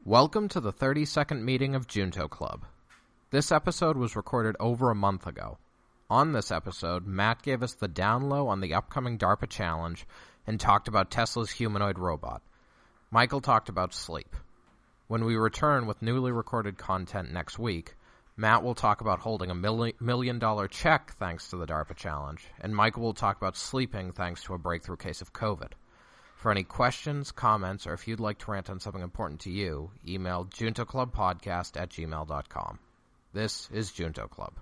Welcome to the 32nd meeting of Junto Club. This episode was recorded over a month ago. On this episode, Matt gave us the down low on the upcoming DARPA challenge and talked about Tesla's humanoid robot. Michael talked about sleep. When we return with newly recorded content next week, Matt will talk about holding a million-dollar check thanks to the DARPA challenge, and Michael will talk about sleeping thanks to a breakthrough case of COVID. For any questions, comments, or if you'd like to rant on something important to you, email juntoclubpodcast@gmail.com. This is Junto Club.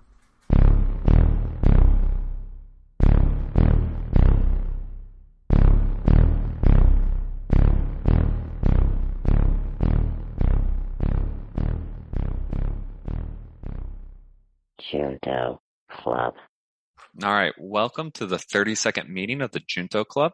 Junto Club. All right, welcome to the 32nd meeting of the Junto Club.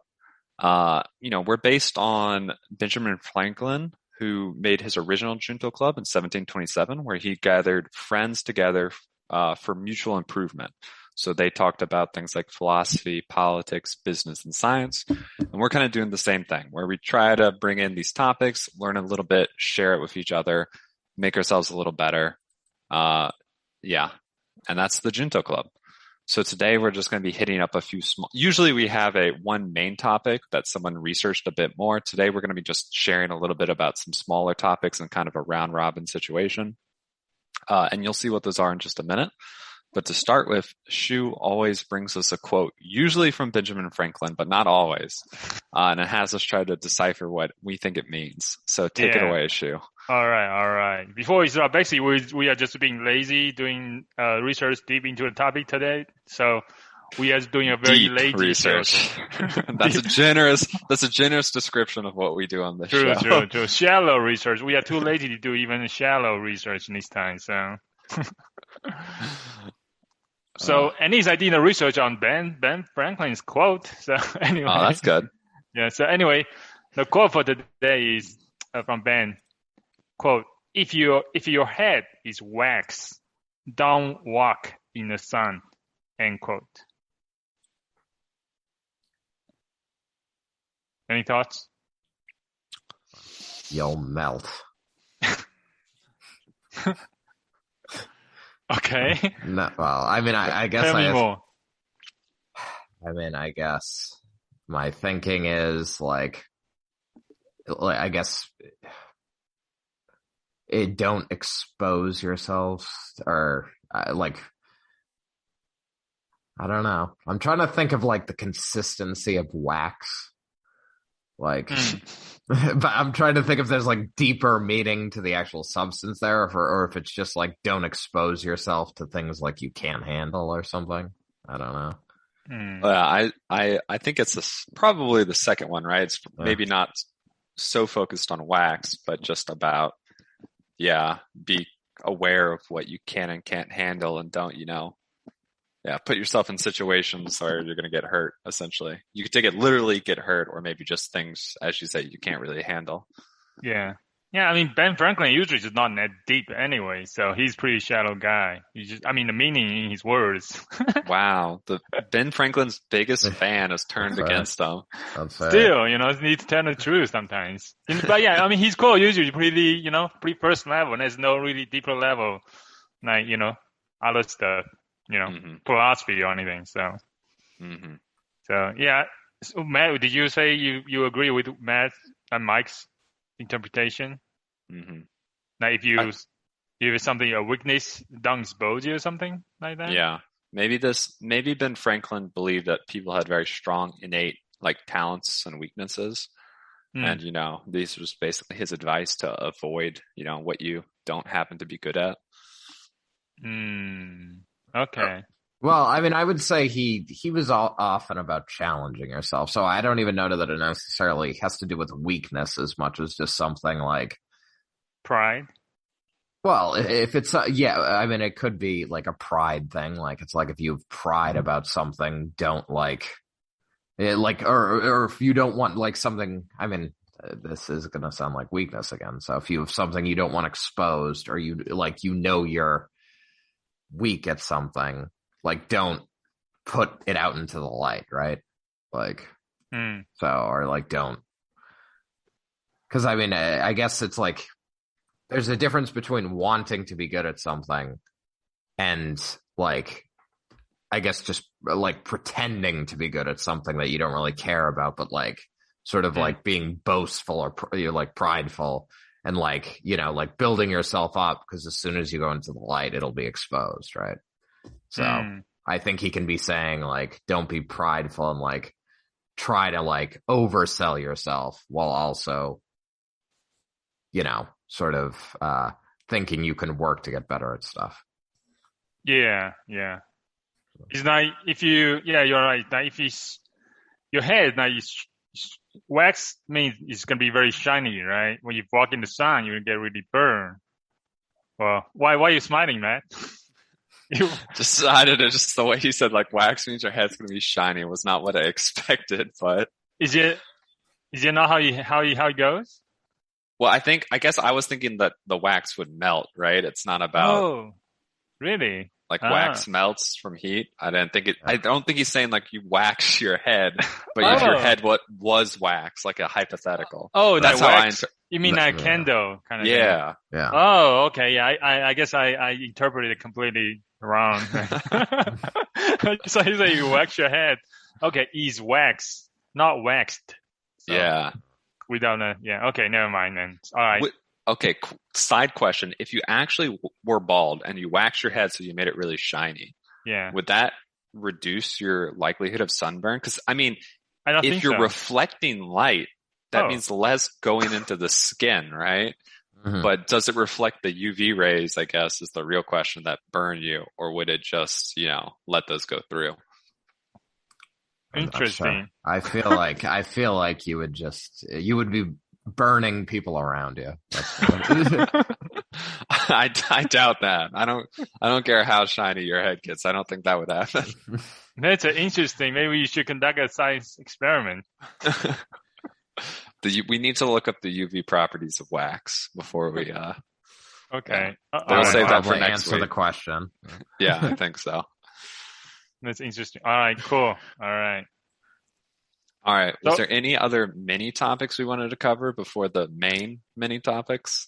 We're based on Benjamin Franklin, who made his original Junto Club in 1727, where he gathered friends together for mutual improvement. So they talked about things like philosophy, politics, business, and science. And we're kind of doing the same thing, where we try to bring in these topics, learn a little bit, share it with each other, make ourselves a little better. And that's the Junto Club. So today we're just going to be hitting up a few small, usually we have one main topic that someone researched a bit more. Today we're going to be just sharing a little bit about some smaller topics and kind of a round robin situation. And you'll see what those are in just a minute. But to start with, Shu always brings us a quote, usually from Benjamin Franklin, but not always. And it has us try to decipher what we think it means. So take it away, Shu. All right. Before we start, basically we are just being lazy doing research deep into the topic today. So we are doing a very lazy research. That's a generous description of what we do on the show. True. Shallow research. We are too lazy to do even shallow research this time. So Annie's I did a research on Ben Franklin's quote. So anyway. Oh, that's good. Yeah. So anyway, the quote for today is from Ben. Quote, if your head is wax, don't walk in the sun. End quote. Any thoughts? You'll melt. Okay. No, well, I mean, I guess Tell me more. I mean, I guess my thinking is like I guess don't expose yourselves or I don't know. I'm trying to think of like the consistency of wax. But I'm trying to think if there's like deeper meaning to the actual substance there or if it's just like don't expose yourself to things like you can't handle or something. I don't know. I think it's probably the second one, right? It's maybe not so focused on wax, but just about, be aware of what you can and can't handle and don't, put yourself in situations where you're going to get hurt, essentially. You could take it literally get hurt or maybe just things, as you say, you can't really handle. Yeah. I mean, Ben Franklin usually is not that deep anyway, so he's a pretty shallow guy. The meaning in his words. Wow. Ben Franklin's biggest fan has turned against him. Still, you need to tell the truth sometimes. But his quote usually pretty first level. There's no really deeper level, like, other stuff, philosophy or anything. So, So Matt, did you say you agree with Matt and Mike's interpretation? Like if it's something a weakness, don't expose you or something like that. Yeah, maybe Ben Franklin believed that people had very strong innate like talents and weaknesses, and these are just basically his advice to avoid what you don't happen to be good at. Okay. Well, I mean, I would say he was often about challenging yourself. So I don't even know that it necessarily has to do with weakness as much as just something like pride. Well, if it's it could be like a pride thing. Like it's like if you have pride about something, don't or if you don't want like something. I mean, this is going to sound like weakness again. So if you have something you don't want exposed, or you're weak at something. Like, don't put it out into the light, right? Like, so, or like, don't. Because, I mean, I guess it's like, there's a difference between wanting to be good at something and like, I guess just like pretending to be good at something that you don't really care about, but like sort of like being boastful or you're like prideful and like, you know, like building yourself up because as soon as you go into the light, it'll be exposed, right? So I think he can be saying like, don't be prideful and like try to like oversell yourself while also, you know, sort of thinking you can work to get better at stuff. Yeah. It's like if you, you're right. Like if it's your head, like wax means it's gonna be very shiny, right? When you walk in the sun, you get really burned. Well, why are you smiling, Matt? I don't know, just the way you said like wax means your head's gonna be shiny was not what I expected, but is it not how it goes? Well, I guess I was thinking that the wax would melt, right? It's not about Oh, really? Like wax melts from heat. I don't think he's saying like you wax your head, but if your head was wax, like a hypothetical. Oh, that's how wax. You mean a candle kind of thing? Yeah. Oh, okay. Yeah, I guess I interpreted it completely wrong. So you say you wax your head. Okay, is wax, not waxed. So yeah. We don't know. Yeah. Okay, never mind then. All right. Okay, side question. If you actually were bald and you waxed your head so you made it really shiny, would that reduce your likelihood of sunburn? Because, I mean, if you're reflecting light, that means less going into the skin, right? Mm-hmm. But does it reflect the UV rays, I guess, is the real question that burn you? Or would it just, you know, let those go through? Interesting. Sure. I feel like you would be burning people around you. I doubt that. I don't care how shiny your head gets. I don't think that would happen. That's interesting. Maybe you should conduct a science experiment. We need to look up the UV properties of wax before we. Okay. We'll save that for next week. Answer the question. Yeah, I think so. That's interesting. All right. Cool. All right. Was there any other mini topics we wanted to cover before the main mini topics?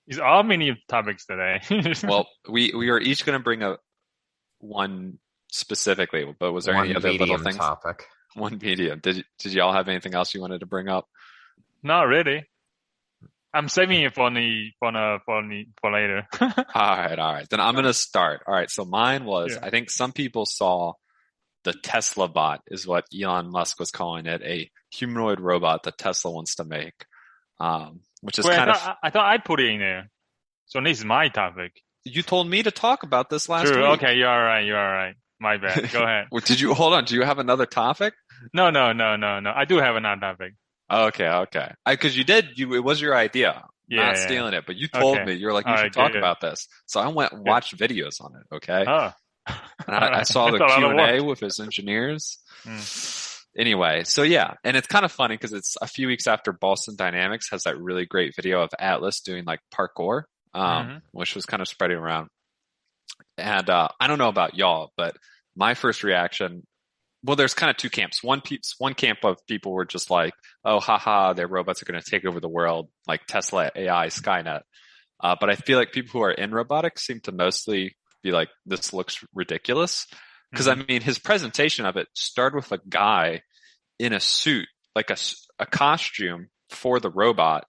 These are all mini topics today. Well, we are each going to bring one specifically, but was there any other little things? Topic. One medium. Did y'all have anything else you wanted to bring up? Not really. I'm saving it for later. All right. Then I'm going to start. All right. So mine was, I think some people saw the Tesla bot is what Elon Musk was calling it, a humanoid robot that Tesla wants to make, which is I thought I put it in there. So this is my topic. You told me to talk about this last week. Okay, you're all right. My bad. Go ahead. Hold on? Do you have another topic? No. I do have another topic. Okay. Because it was your idea. Not stealing it, but you told me, you're like, you should talk about this. So I went and watched videos on it. Okay. Oh. And I saw the Q&A with his engineers. Anyway, so yeah, and it's kind of funny because it's a few weeks after Boston Dynamics has that really great video of Atlas doing like parkour, which was kind of spreading around. And I don't know about y'all, but my first reaction, well, there's kind of two camps. One camp of people were just like, oh, haha, their robots are going to take over the world, like Tesla, AI, Skynet. But I feel like people who are in robotics seem to mostly be like, this looks ridiculous. Because I mean, his presentation of it started with a guy in a suit, like a costume for the robot.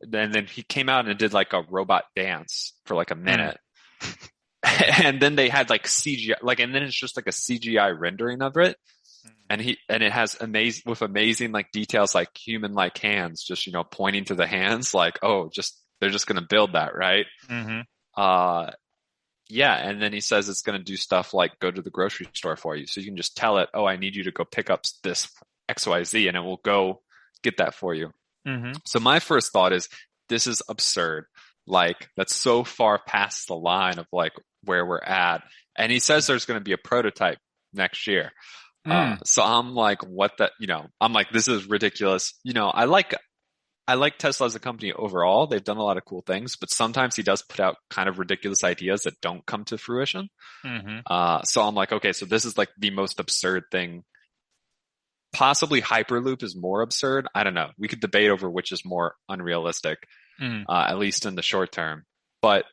Then he came out and did like a robot dance for like a minute. And then they had like CGI, and then it's just like a CGI rendering of it. And it has amazing like details, like human like hands, just, pointing to the hands, like, oh, they're just going to build that. Right. Yeah, and then he says it's going to do stuff like go to the grocery store for you. So you can just tell it, oh, I need you to go pick up this XYZ, and it will go get that for you. So my first thought is, this is absurd. Like, that's so far past the line of like where we're at. And he says there's going to be a prototype next year. So I'm like, I'm like, this is ridiculous. I like Tesla as a company overall. They've done a lot of cool things, but sometimes he does put out kind of ridiculous ideas that don't come to fruition. So I'm like, okay, so this is like the most absurd thing. Possibly Hyperloop is more absurd. I don't know. We could debate over which is more unrealistic. at least in the short term. But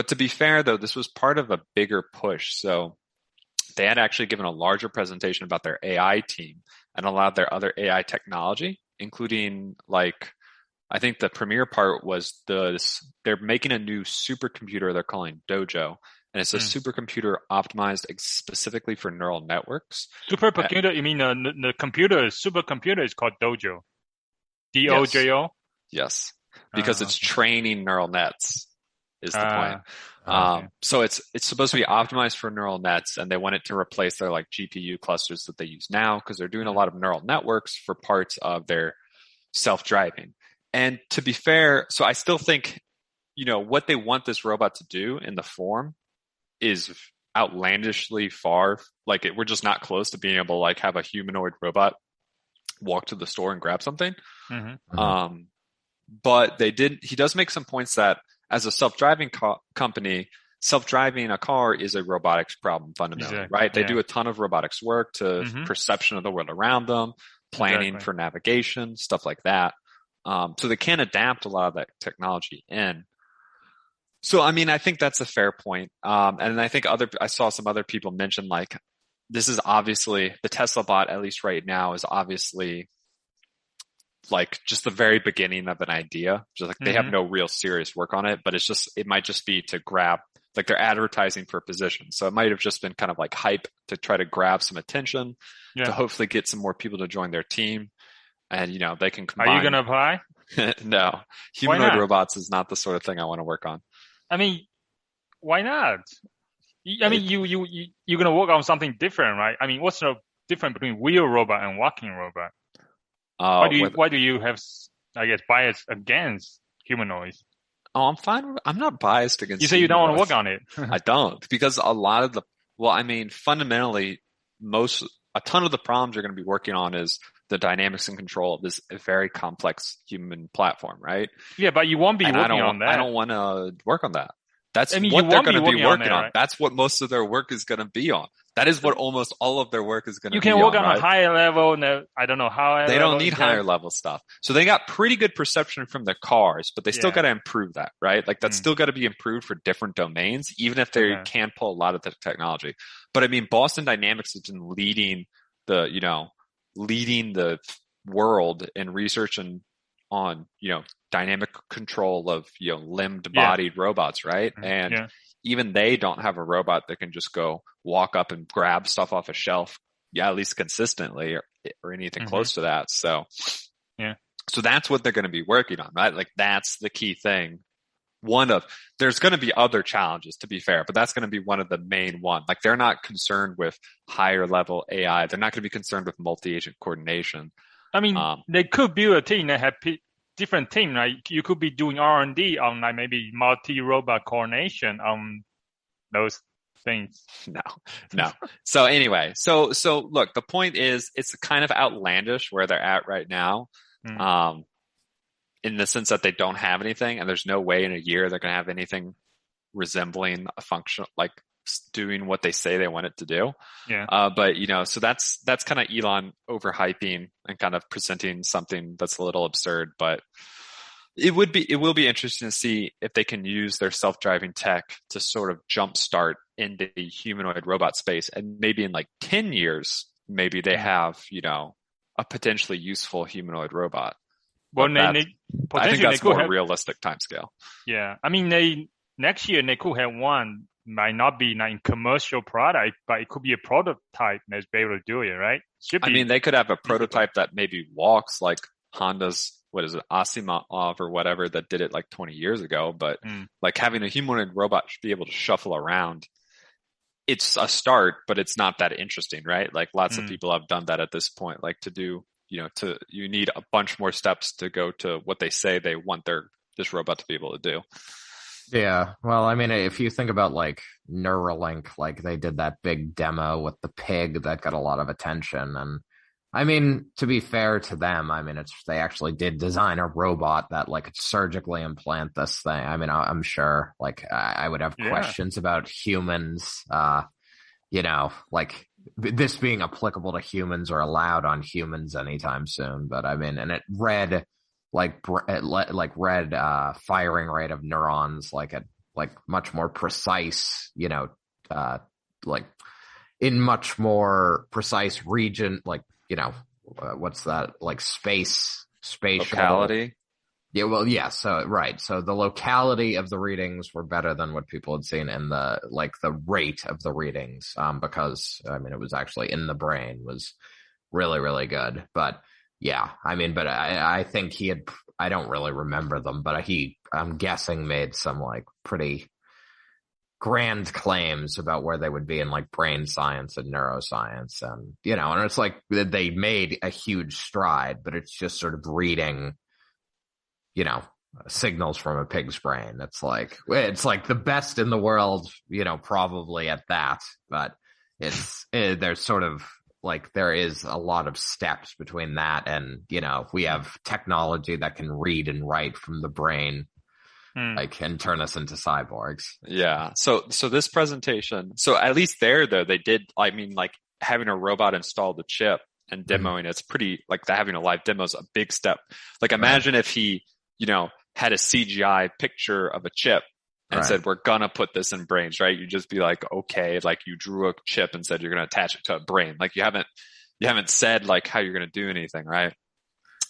to be fair, though, this was part of a bigger push. So they had actually given a larger presentation about their AI team and allowed their other AI technology, including like, I think the premier part was they're making a new supercomputer they're calling Dojo. And it's a supercomputer optimized specifically for neural networks. Supercomputer, you mean the supercomputer is called Dojo? D-O-J-O? Yes. Because it's training neural nets is the point. Okay. So it's supposed to be optimized for neural nets, and they want it to replace their like GPU clusters that they use now because they're doing a lot of neural networks for parts of their self-driving. And to be fair, so I still think, what they want this robot to do in the form is outlandishly far. Like we're just not close to being able to like have a humanoid robot walk to the store and grab something. But he does make some points that as a self-driving company, self-driving a car is a robotics problem fundamentally, right? They do a ton of robotics work to perception of the world around them, planning for navigation, stuff like that. So they can adapt a lot of that technology in. So, I mean, I think that's a fair point. And I think I saw some other people mention like, this is obviously the Tesla bot, at least right now, is obviously like just the very beginning of an idea. Just like they have no real serious work on it, but it might just be to grab, like they're advertising for a position. So it might have just been kind of like hype to try to grab some attention to hopefully get some more people to join their team. And, they can combine. Are you going to apply? No. Humanoid robots is not the sort of thing I want to work on. I mean, why not? I mean, you're going to work on something different, right? I mean, what's the difference between wheel robot and walking robot? Why do you have, I guess, bias against humanoids? Oh, I'm fine. I'm not biased against. You say you don't want to work on it. I don't, because a lot of fundamentally, a ton of the problems you're going to be working on is the dynamics and control of this very complex human platform, right? Yeah, but you won't be working on that. I don't want to work on that. That's what they're going to be working on. Right? That's what most of their work is going to be on. That is what almost all of their work is going to be on. You can work on right? a higher level. I don't know how. They don't need higher level stuff. So they got pretty good perception from their cars, but they still got to improve that, right? Like that's still got to be improved for different domains, even if they can pull a lot of the technology. But I mean, Boston Dynamics has been leading the world in research and on, dynamic control of, limbed bodied robots, right? And even they don't have a robot that can just go walk up and grab stuff off a shelf, at least consistently or anything close to that. So, so that's what they're going to be working on, right? Like that's the key thing. There's going to be other challenges, to be fair, but that's going to be one of the main one. Like they're not concerned with higher level AI. They're not going to be concerned with multi-agent coordination. I mean, they could build a team that have different team. Like you could be doing R&D on like maybe multi-robot coordination on those things. No. So anyway, so look, the point is it's kind of outlandish where they're at right now. In the sense that they don't have anything, and there's no way in a year they're going to have anything resembling a function, like doing what they say they want it to do. But so that's kind of Elon overhyping and kind of presenting something that's a little absurd, but it will be interesting to see if they can use their self-driving tech to sort of jumpstart into the humanoid robot space. And maybe in like 10 years, maybe they have, a potentially useful humanoid robot. Well, I think that's more realistic timescale. Yeah. I mean, next year they could have one, might not be like commercial product, but it could be a prototype that's be able to do it, right? They could have a prototype that maybe walks like Honda's, Asimov or whatever that did it like 20 years ago. But like having a humanoid robot should be able to shuffle around. It's a start, but it's not that interesting, right? Like lots of people have done that at this point, like to do, you need a bunch more steps to go to what they say they want this robot to be able to do. Yeah. Well, I mean, if you think about like Neuralink, like they did that big demo with the pig that got a lot of attention. And I mean, to be fair to them, I mean, they actually did design a robot that like could surgically implant this thing. I mean, I'm sure like I would have questions about humans, like this being applicable to humans or allowed on humans anytime soon. But I mean, and it read red firing rate of neurons, like at like much more precise, like in much more precise region, like what's that, like spatial locality. Yeah, well, yeah. So right, so the locality of the readings were better than what people had seen, and the rate of the readings, because I mean it was actually in the brain, was really, really good. But yeah, I mean, but I think he had. I don't really remember them, but I'm guessing made some like pretty grand claims about where they would be in like brain science and neuroscience, and and it's like they made a huge stride, but it's just sort of reading signals from a pig's brain. It's like the best in the world, probably at that, but there's sort of like, there is a lot of steps between that and, we have technology that can read and write from the brain, like, and turn us into cyborgs. Yeah. So this presentation, so at least there though, they did, I mean, like having a robot install the chip and demoing it's pretty, like having a live demo is a big step. Like imagine if he, had a CGI picture of a chip and said, we're gonna put this in brains, right? You'd just be like, okay, like you drew a chip and said you're gonna attach it to a brain. Like you haven't said like how you're gonna do anything, right?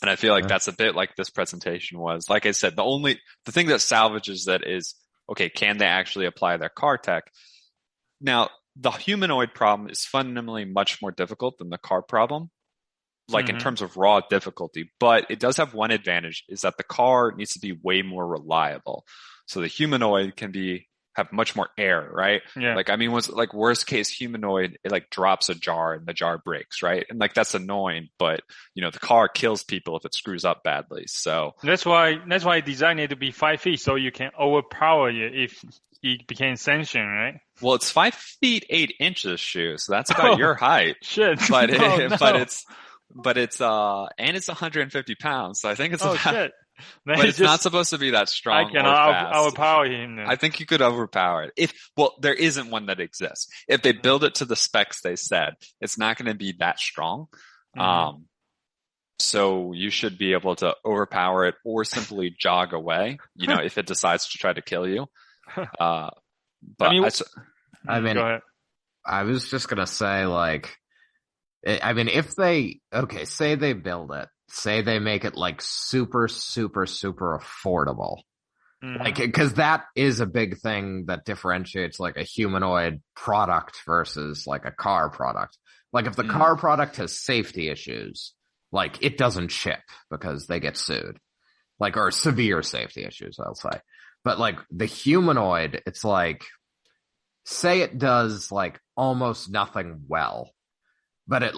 And I feel like that's a bit like this presentation was. Like I said, the thing that salvages that is, okay, can they actually apply their car tech? Now, the humanoid problem is fundamentally much more difficult than the car problem, like in terms of raw difficulty, but it does have one advantage, is that the car needs to be way more reliable. So the humanoid can have much more air, right? Yeah. Like, I mean, was like worst case humanoid, it like drops a jar and the jar breaks, right? And like, that's annoying, but the car kills people if it screws up badly. So that's why I designed it to be 5 feet, so you can overpower it if it became sentient, right? Well, it's 5 feet 8 inches, Shu, so that's about your height. Shit. But But it's and it's 150 pounds, so I think it's shit. But it's not supposed to be that strong. I cannot overpower him. I think you could overpower it. There isn't one that exists. If they build it to the specs they said, it's not going to be that strong. So you should be able to overpower it or simply jog away, if it decides to try to kill you. But I mean, go ahead. I was just going to say, like, I mean, say they build it, say they make it like super, super, super affordable. Like, cause that is a big thing that differentiates like a humanoid product versus like a car product. Like if the car product has safety issues, like it doesn't ship because they get sued, like, or severe safety issues, I'll say. But like the humanoid, it's like, say it does like almost nothing well, but it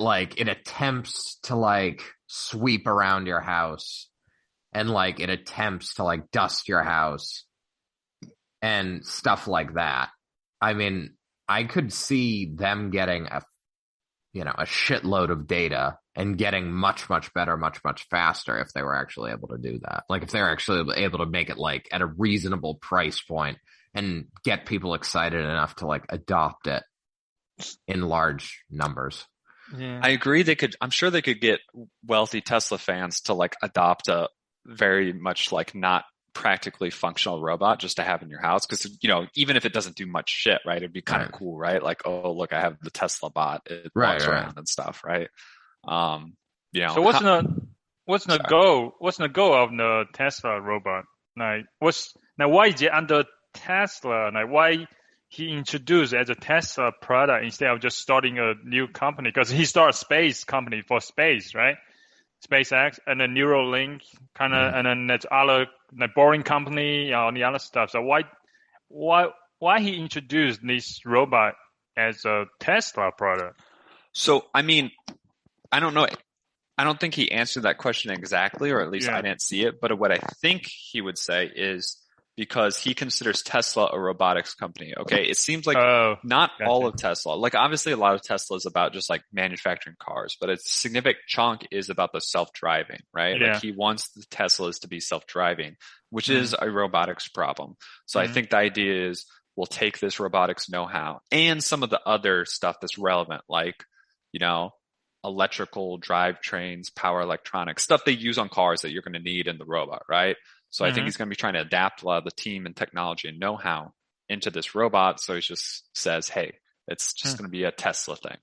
attempts to like sweep around your house and like it attempts to like dust your house and stuff like that. I mean, I could see them getting a shitload of data and getting much, much better, much, much faster if they were actually able to do that. Like if they're actually able to make it like at a reasonable price point and get people excited enough to like adopt it in large numbers. Yeah. I agree. I'm sure they could get wealthy Tesla fans to like adopt a very much like not practically functional robot just to have in your house. Cause even if it doesn't do much shit, right? It'd be kind of cool, right? Like, oh, look, I have the Tesla bot. It walks around and stuff, right? So what's the goal of the Tesla robot? Like why is it under Tesla? Like why he introduced as a Tesla product instead of just starting a new company? Because he started a space company for space, right? SpaceX and then Neuralink kind of, and then that's other like boring company, all the other stuff. So why he introduced this robot as a Tesla product? So I mean, I don't know. I don't think he answered that question exactly, or at least I didn't see it. But what I think he would say is because he considers Tesla a robotics company. Okay. It seems like not all of Tesla, like obviously a lot of Tesla is about just like manufacturing cars, but a significant chunk is about the self-driving, right? Yeah. Like he wants the Teslas to be self-driving, which is a robotics problem. So I think the idea is we'll take this robotics know-how and some of the other stuff that's relevant, like, electrical drivetrains, power electronics, stuff they use on cars that you're going to need in the robot, right? So I think he's going to be trying to adapt a lot of the team and technology and know-how into this robot. So he just says, hey, it's just going to be a Tesla thing.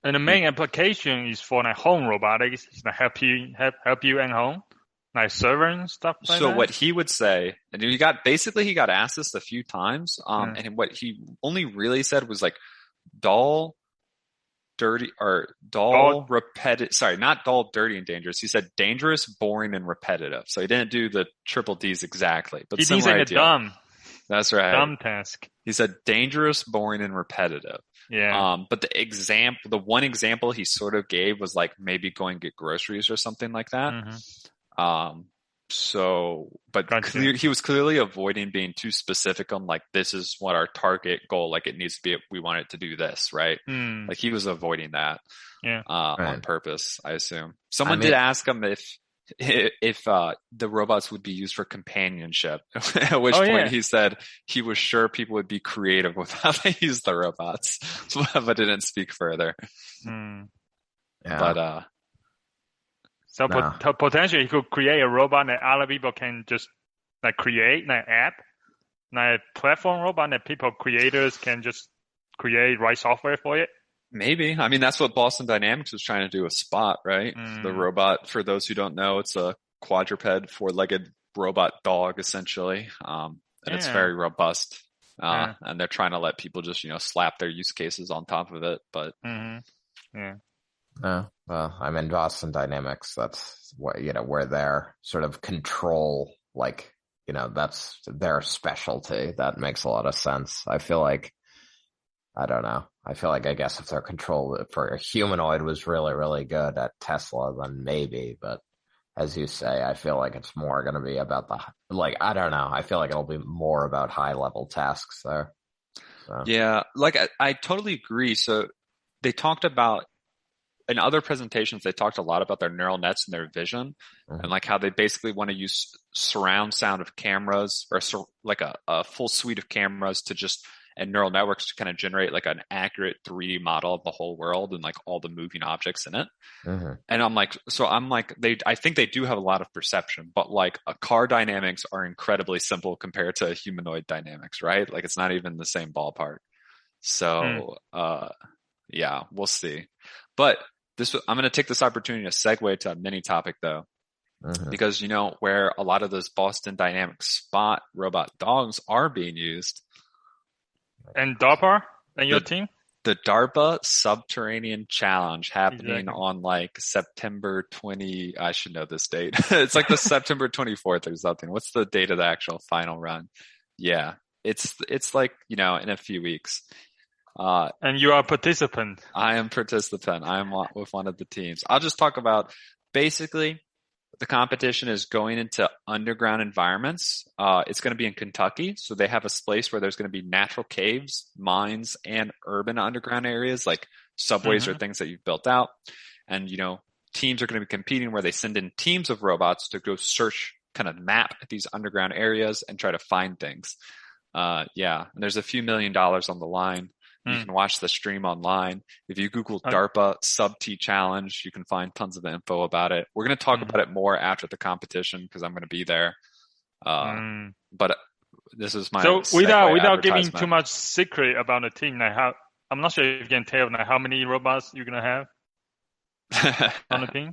And the main application is for like home robotics, like help you at home, like server and stuff like that. So what he would say, and he got asked this a few times, and what he only really said was like dull, dirty, or dull, repetitive. Sorry, not dull, dirty, and dangerous. He said dangerous, boring, and repetitive. So he didn't do the triple D's exactly, but he didn't say the dumb. That's right. Dumb task. He said dangerous, boring, and repetitive. Yeah. But the one example he sort of gave was like maybe going get groceries or something like that. He was clearly avoiding being too specific on like, this is what our target goal, like it needs to be, we want it to do this, right? Like he was avoiding that, on purpose, I assume. Someone did ask him if the robots would be used for companionship, at which point he said he was sure people would be creative with how they use the robots, but didn't speak further. But so potentially he could create a robot that other people can just like create, like app, like platform robot that creators can just write software for it. Maybe. I mean, that's what Boston Dynamics was trying to do with Spot, right? The robot, for those who don't know, it's a quadruped, four-legged robot dog, essentially. And it's very robust. And they're trying to let people just, slap their use cases on top of it. But well, I mean, Boston Dynamics, that's what, where their sort of control, like, that's their specialty. That makes a lot of sense. I feel like, I don't know. I guess if their control for a humanoid was really, really good at Tesla, then maybe. But as you say, I feel like it's more going to be about I don't know. I feel like it'll be more about high level tasks there. So. Yeah, like I totally agree. So they talked about, in other presentations, they talked a lot about their neural nets and their vision and like how they basically want to use surround sound of cameras or like a full suite of cameras and neural networks to kind of generate like an accurate 3D model of the whole world and like all the moving objects in it. And I think they do have a lot of perception, but like car dynamics are incredibly simple compared to humanoid dynamics, right? Like it's not even the same ballpark. So, we'll see. But I'm going to take this opportunity to segue to a mini topic though, because where a lot of those Boston Dynamics Spot robot dogs are being used. And DARPA and your team? The DARPA Subterranean Challenge happening on like September 20. I should know this date. It's like the September 24th or something. What's the date of the actual final run? Yeah, it's like, in a few weeks. And you are a participant. I am participant. I am with one of the teams. I'll just talk about basically the competition is going into underground environments. It's going to be in Kentucky. So they have a place where there's going to be natural caves, mines, and urban underground areas like subways or things that you've built out. And, teams are going to be competing where they send in teams of robots to go search, kind of map these underground areas and try to find things. And there's a few $1 million on the line. You can watch the stream online. If you Google DARPA Sub-T Challenge, you can find tons of info about it. We're going to talk about it more after the competition because I'm going to be there. But this is my without giving too much secret about the team, like I'm not sure if you can tell how many robots you're going to have on the team.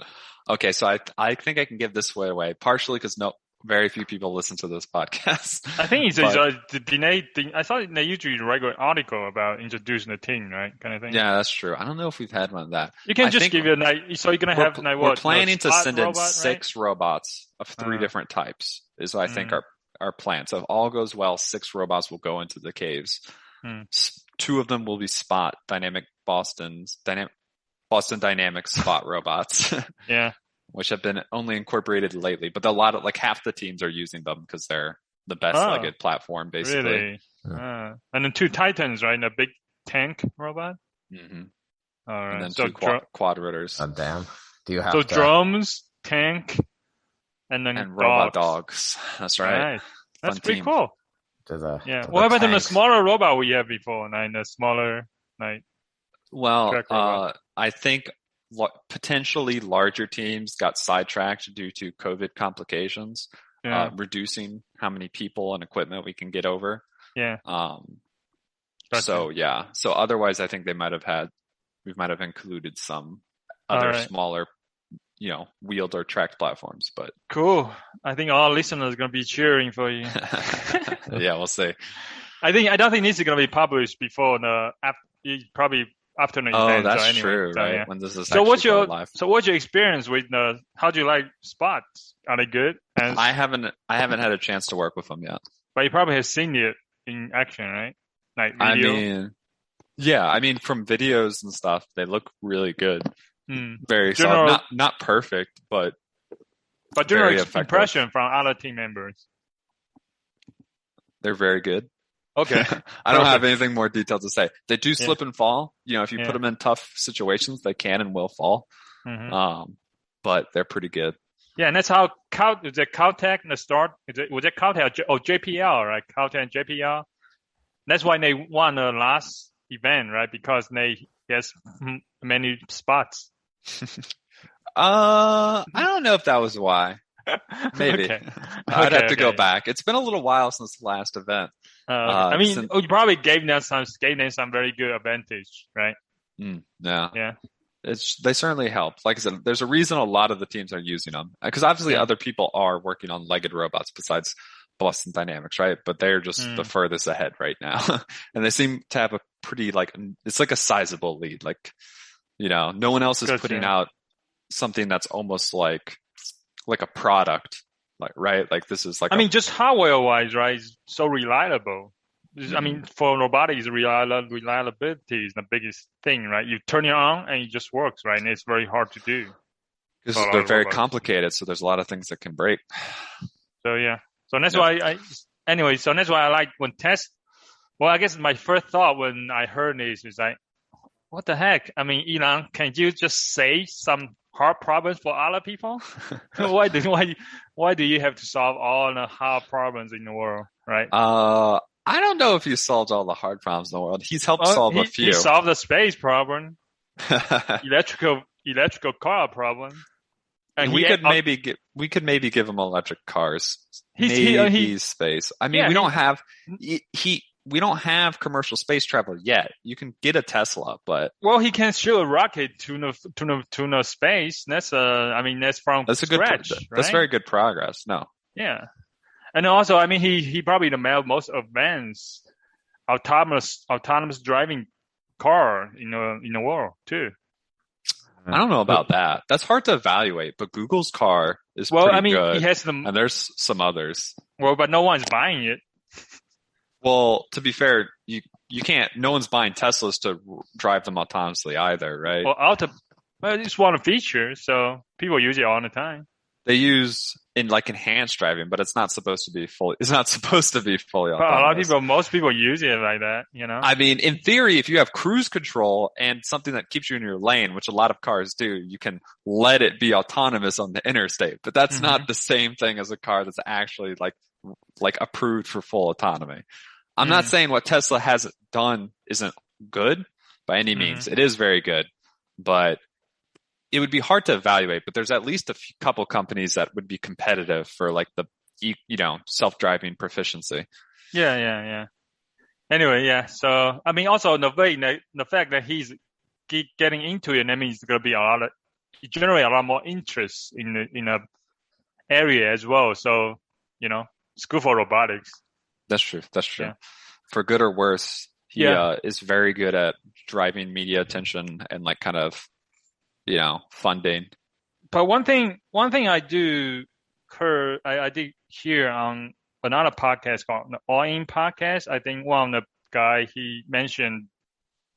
Okay, so I think I can give this away, partially because very few people listen to this podcast. I think it's I thought they usually write an article about introducing the team, right? Kind of thing. Yeah, that's true. I don't know if we've had one of that. You can just give it so you're going to have we're planning to send in 6 robots of 3 different types is I think our plan. So if all goes well, 6 robots will go into the caves. 2 of them will be Boston Dynamics Spot robots. Yeah. Which have been only incorporated lately, but half the teams are using them because they're the best-legged platform, basically. Really? And then 2 Titans, right? And a big tank robot? All right. And then 2 quad rotors. Oh, damn. Do you have drums, tank, and then robot dogs. That's right. Nice. That's pretty cool. What about the smaller robot we had before? The smaller, Well, I think potentially larger teams got sidetracked due to COVID complications, reducing how many people and equipment we can get over. Yeah. So otherwise I think we might have included some other smaller, wheeled or tracked platforms, but cool. I think all listeners are going to be cheering for you. Yeah, we'll see. I don't think this is going to be published before probably afternoon event. Oh, that's anyway. true, So, right? yeah. When this is so what's your live. So what's your experience with how do you like spots? Are they good? And I haven't had a chance to work with them yet. But you probably have seen it in action, right? Like video. I mean, from videos and stuff, they look really good. Very solid. Not perfect, but general impression from other team members. They're very good. Okay. I don't have anything more detailed to say. They do slip and fall. If you put them in tough situations, they can and will fall. But they're pretty good. Yeah, and that's how is it Caltech in the start? Was it Caltech or JPL, right? Caltech and JPL. That's why they won the last event, right? Because they has many spots. I don't know if that was why. Maybe. I'd have to go back. It's been a little while since the last event. I mean, you probably gave them some very good advantage, right? Yeah. They certainly help. Like I said, there's a reason a lot of the teams are using them, because obviously other people are working on legged robots besides Boston Dynamics, right? But they're just the furthest ahead right now, and they seem to have a pretty it's like a sizable lead. Like, no one else is putting out something that's almost like a product, right? Like this is like. I mean, just hardware wise, right? It's so reliable. I mean, for robotics, reliability is the biggest thing, right? You turn it on and it just works, right? And it's very hard to do. Because they're very complicated, so there's a lot of things that can break. So yeah, so that's why that's why I like when test. Well, I guess my first thought when I heard this is like, what the heck? I mean, Elon, can you just say some hard problems for other people? Why do you have to solve all the hard problems in the world, right? I don't know if he solved all the hard problems in the world. He's helped solve a few. He solved the space problem, electrical car problem, and we could maybe give him electric cars. Space. I mean, we don't have commercial space travel yet. You can get a Tesla, but he can shoot a rocket to the space. That's from scratch. Right? That's very good progress. No. Yeah. And also, I mean, he probably the most advanced autonomous driving car in the world too. I don't know about that. That's hard to evaluate, but Google's car is pretty good. He has and there's some others. Well, but no one's buying it. Well, to be fair, you can't. No one's buying Teslas to drive them autonomously either, right? Well, it's one feature, so people use it all the time. They use in enhanced driving, but it's not supposed to be fully. It's not supposed to be fully autonomous. Most people use it like that, I mean, in theory, if you have cruise control and something that keeps you in your lane, which a lot of cars do, you can let it be autonomous on the interstate. But that's not the same thing as a car that's actually like approved for full autonomy. I'm not saying what Tesla has done isn't good by any means. It is very good, but it would be hard to evaluate. But there's at least a couple companies that would be competitive for the self-driving proficiency. Yeah. Anyway, yeah. So I mean, also the fact that he's getting into it, that means it's going to be generate a lot more interest in the area as well. So it's good for robotics. That's true. Yeah. For good or worse, he is very good at driving media attention and funding. But one thing I did hear on another podcast called the All In podcast. I think one of the guy he mentioned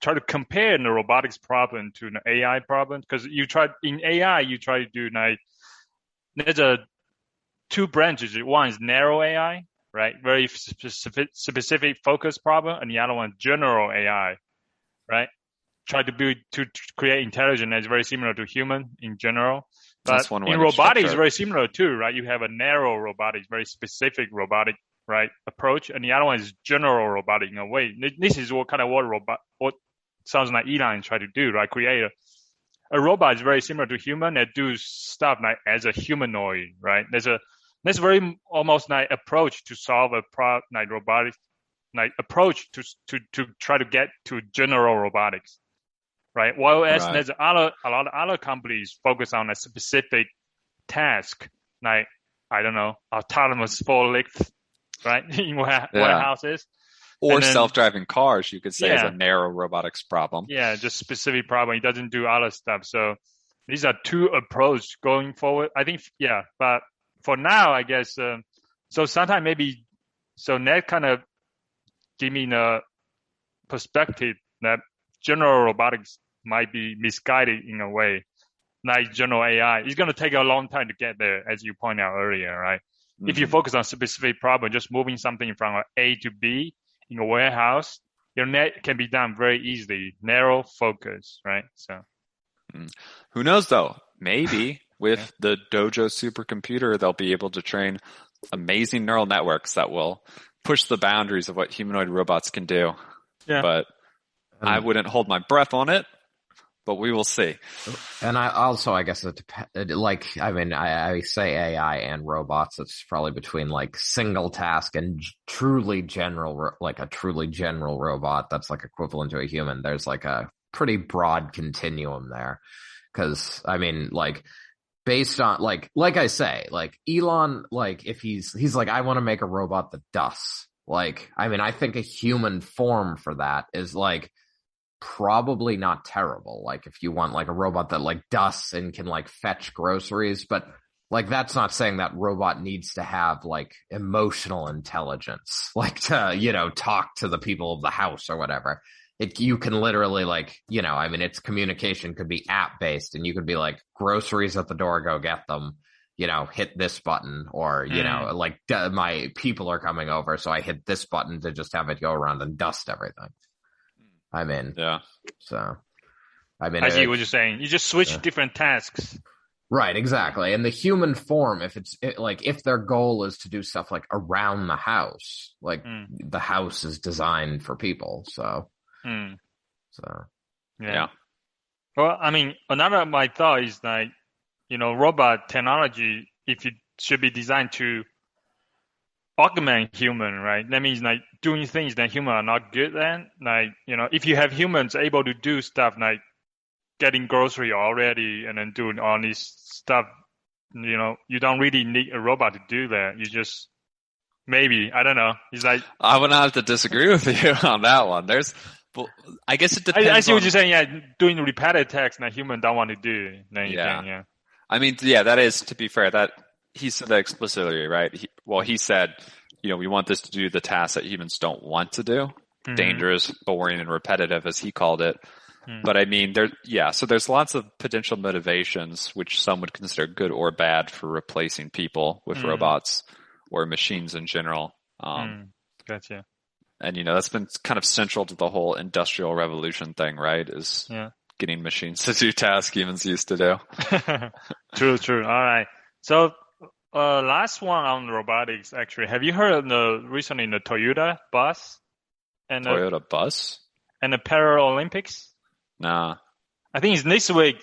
try to compare the robotics problem to the AI problem, because in AI you try to do there's two branches. One is narrow AI, right? Very specific focus problem, and the other one general AI, right? Try to create intelligence that's very similar to human in general. But in robotics, very similar too, right? You have a narrow robotics, very specific robotic, right, approach, and the other one is general robotic in a way. This is what sounds like Elon tried to do, right? Create a robot is very similar to human that do stuff like as a humanoid, right? There's very almost like approach to solve like robotic, like approach to try to get to general robotics, right? Whereas there's a lot of other companies focus on a specific task, like, I don't know, autonomous forklift, right? In warehouses. Or self-driving cars, you could say, is a narrow robotics problem. Yeah, just specific problem. It doesn't do other stuff. So these are two approaches going forward. I think, but for now, I guess, so sometimes maybe, so that kind of give me a perspective that general robotics might be misguided in a way, like general AI. It's going to take a long time to get there, as you pointed out earlier, right? Mm-hmm. If you focus on specific problem, just moving something from A to B in a warehouse, your net can be done very easily. Narrow focus, right? So, who knows though? Maybe with the Dojo supercomputer, they'll be able to train amazing neural networks that will push the boundaries of what humanoid robots can do. Yeah. But I wouldn't hold my breath on it. But we will see. And I guess it depends. Like, I mean, I say AI and robots. It's probably between like single task and truly general, like a truly general robot that's like equivalent to a human. There's like a pretty broad continuum there. Cause I mean, like, based on like I say, like Elon, like if he's like, I want to make a robot that dusts. Like, I mean, I think a human form for that is like, probably not terrible. Like if you want like a robot that like dusts and can like fetch groceries, but like that's not saying that robot needs to have like emotional intelligence, like to, you know, talk to the people of the house or whatever. You can literally like, you know, I mean, its communication could be app based and you could be like groceries at the door, go get them, you know, hit this button, or, you know, like my people are coming over. So I hit this button to just have it go around and dust everything. I mean, so, I mean, I see what you're saying. You just switch different tasks. Right, exactly. And the human form, if if their goal is to do stuff like around the house, like the house is designed for people. So, yeah. Well, I mean, another of my thought is like, you know, robot technology, if it should be designed to augment human, right? That means like doing things that humans are not good at. Like, you know, if you have humans able to do stuff like getting grocery already and then doing all this stuff, you know, you don't really need a robot to do that. You just, maybe, I don't know. It's like, I would not have to disagree with you on that one. I guess it depends. I see what you're saying. Yeah, doing repetitive tasks that humans don't want to do. Then you can, I mean, that is, to be fair, that he said that explicitly, right? He said, you know, we want this to do the tasks that humans don't want to do. Dangerous, boring, and repetitive, as he called it. But I mean, so there's lots of potential motivations, which some would consider good or bad for replacing people with robots or machines in general. Gotcha. And, you know, that's been kind of central to the whole industrial revolution thing, right? Is getting machines to do tasks humans used to do. True. All right. So, last one on robotics, actually. Have you heard of recently the Toyota bus? And Toyota bus? And the Paralympics? Nah. I think it's this week.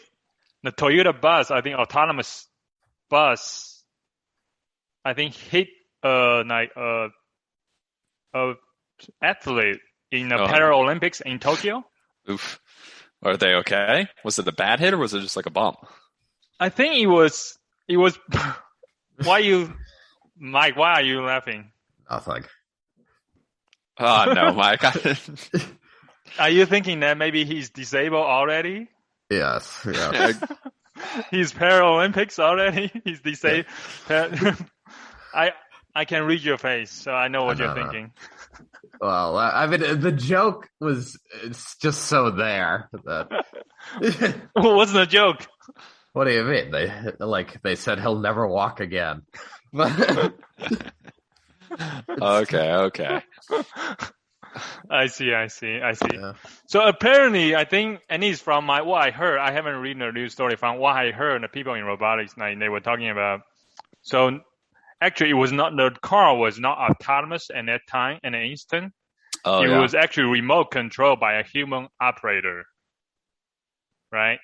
The Toyota bus, I think autonomous bus, I think hit a athlete in the Paralympics in Tokyo. Oof. Are they okay? Was it a bad hit or was it just like a bump? I think it was. Mike, why are you laughing? Nothing. Oh, no, Mike. Are you thinking that maybe he's disabled already? Yes. He's Paralympics already? He's disabled. I can read your face, so I know what you're thinking. Well, I mean, the joke was just so there. What's the joke? What do you mean? They said he'll never walk again. Okay. I see. Yeah. So apparently, I think, and it's from what I heard. I haven't read the news story. From what I heard, the people in robotics, they were talking about. So actually, the car was not autonomous at that time, in an instant. It was actually remote controlled by a human operator, right?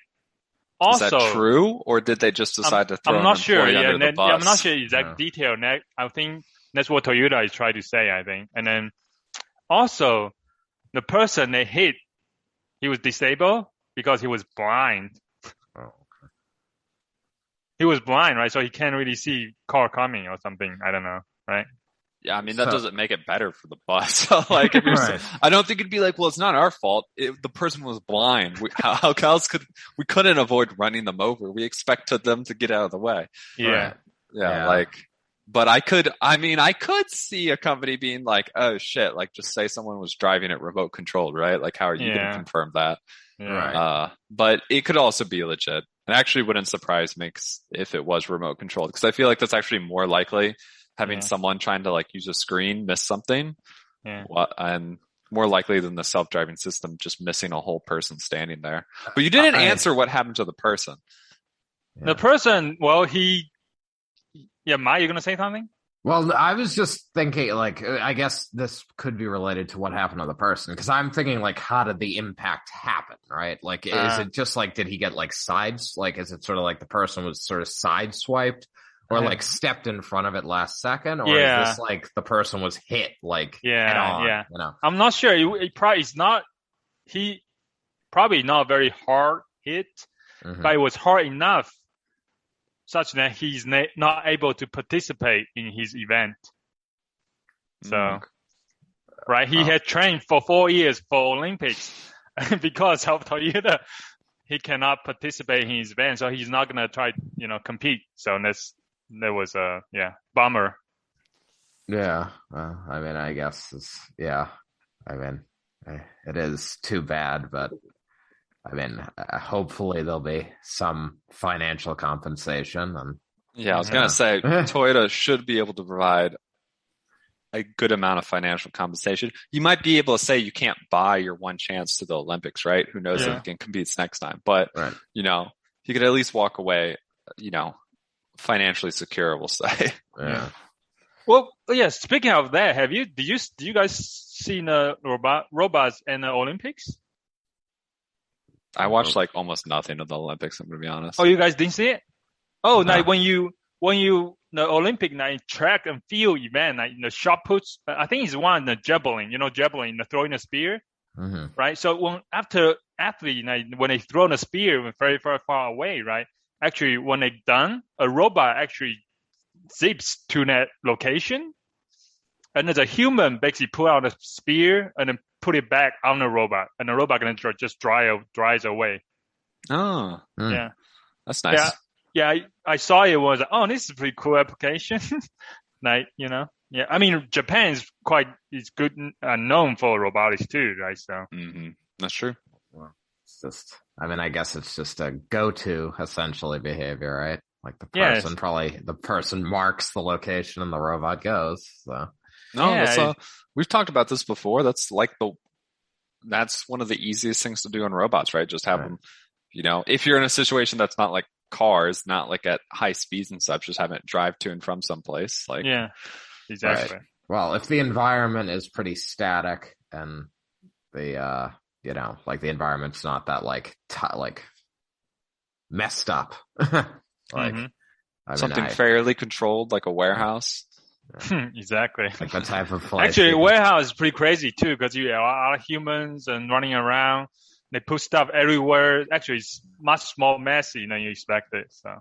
Also, is that true, or did they just decide to throw an employee under the bus? I'm not sure exact detail. I think that's what Toyota is trying to say, I think. And then also, the person they hit, he was disabled because he was blind. Oh, okay. He was blind, right? So he can't really see car coming or something. I don't know, right? Yeah, I mean, that doesn't make it better for the bus. Like, if you're, right. I don't think it'd be like, well, it's not our fault. The person was blind. How else we couldn't avoid running them over. We expected them to get out of the way. Yeah. Right. Yeah. Like, but I could see a company being like, oh shit, like just say someone was driving it remote controlled, right? Like, how are you going to confirm that? Yeah. Right. But it could also be legit. It actually wouldn't surprise me if it was remote controlled, because I feel like that's actually more likely. Having someone trying to like use a screen miss something, and more likely than the self-driving system just missing a whole person standing there. But you didn't answer what happened to the person. The person, well, Mike, you gonna say something? Well, I was just thinking, like, I guess this could be related to what happened to the person, because I'm thinking, like, how did the impact happen, right? Like, is it just like, did he get like is it sort of like the person was sort of sideswiped? Or like stepped in front of it last second, or is this like the person was hit like head on? Yeah. You know? I'm not sure. He probably not very hard hit, but it was hard enough such that he's not able to participate in his event. So, right, he had trained for 4 years for Olympics, because of Toyota, he cannot participate in his event, so he's not gonna try, compete. So that was a bummer. Yeah, I mean, I guess it is too bad, but I mean, hopefully there'll be some financial compensation. And I was gonna say Toyota should be able to provide a good amount of financial compensation. You might be able to say you can't buy your one chance to the Olympics, right? Who knows if he can compete next time? But you could at least walk away, financially secure, we'll say. Yeah. Well, speaking of that, do you guys seen robots in the Olympics? I watched like almost nothing of the Olympics, I'm gonna be honest. Oh, you guys didn't see it? Oh, no. when you the Olympic track and field event, the shot puts, I think it's one, the javelin, the throwing a spear, right? So when after athlete, when they throw the spear very, very far away, right? Actually, when they're done, a robot actually zips to that location, and there's a human basically pull out a spear and then put it back on the robot, and the robot can just dries away. Oh, yeah, that's nice. Yeah, I saw it was, this is a pretty cool application. I mean, Japan is good, known for robotics too, right? So that's true. Well, it's just, I mean, I guess it's just a go-to essentially behavior, right? Like the person marks the location and the robot goes. So we've talked about this before. That's like that's one of the easiest things to do in robots, right? Just have them, if you're in a situation that's not like cars, not like at high speeds and such, just having it drive to and from someplace. Like, exactly. Right. Well, if the environment is pretty static and the like the environment's not that like messed up, something fairly controlled, like a warehouse. Exactly. Like the type of place. Actually, warehouse is pretty crazy too, because you have a lot of humans and running around. They put stuff everywhere. Actually, it's much more messy than you expected. So,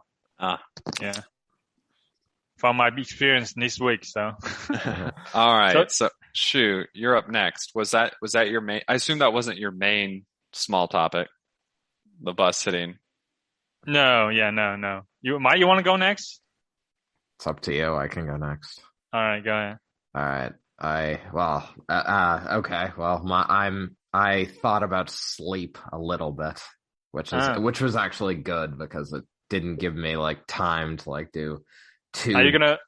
from my experience this week. So, all right. So, Shu, you're up next. Was that your main? I assume that wasn't your main small topic. The bus hitting. No. No. You want to go next? It's up to you. I can go next. All right, go ahead. All right. Okay. Well, I thought about sleep a little bit, which was actually good because it didn't give me like time to like do too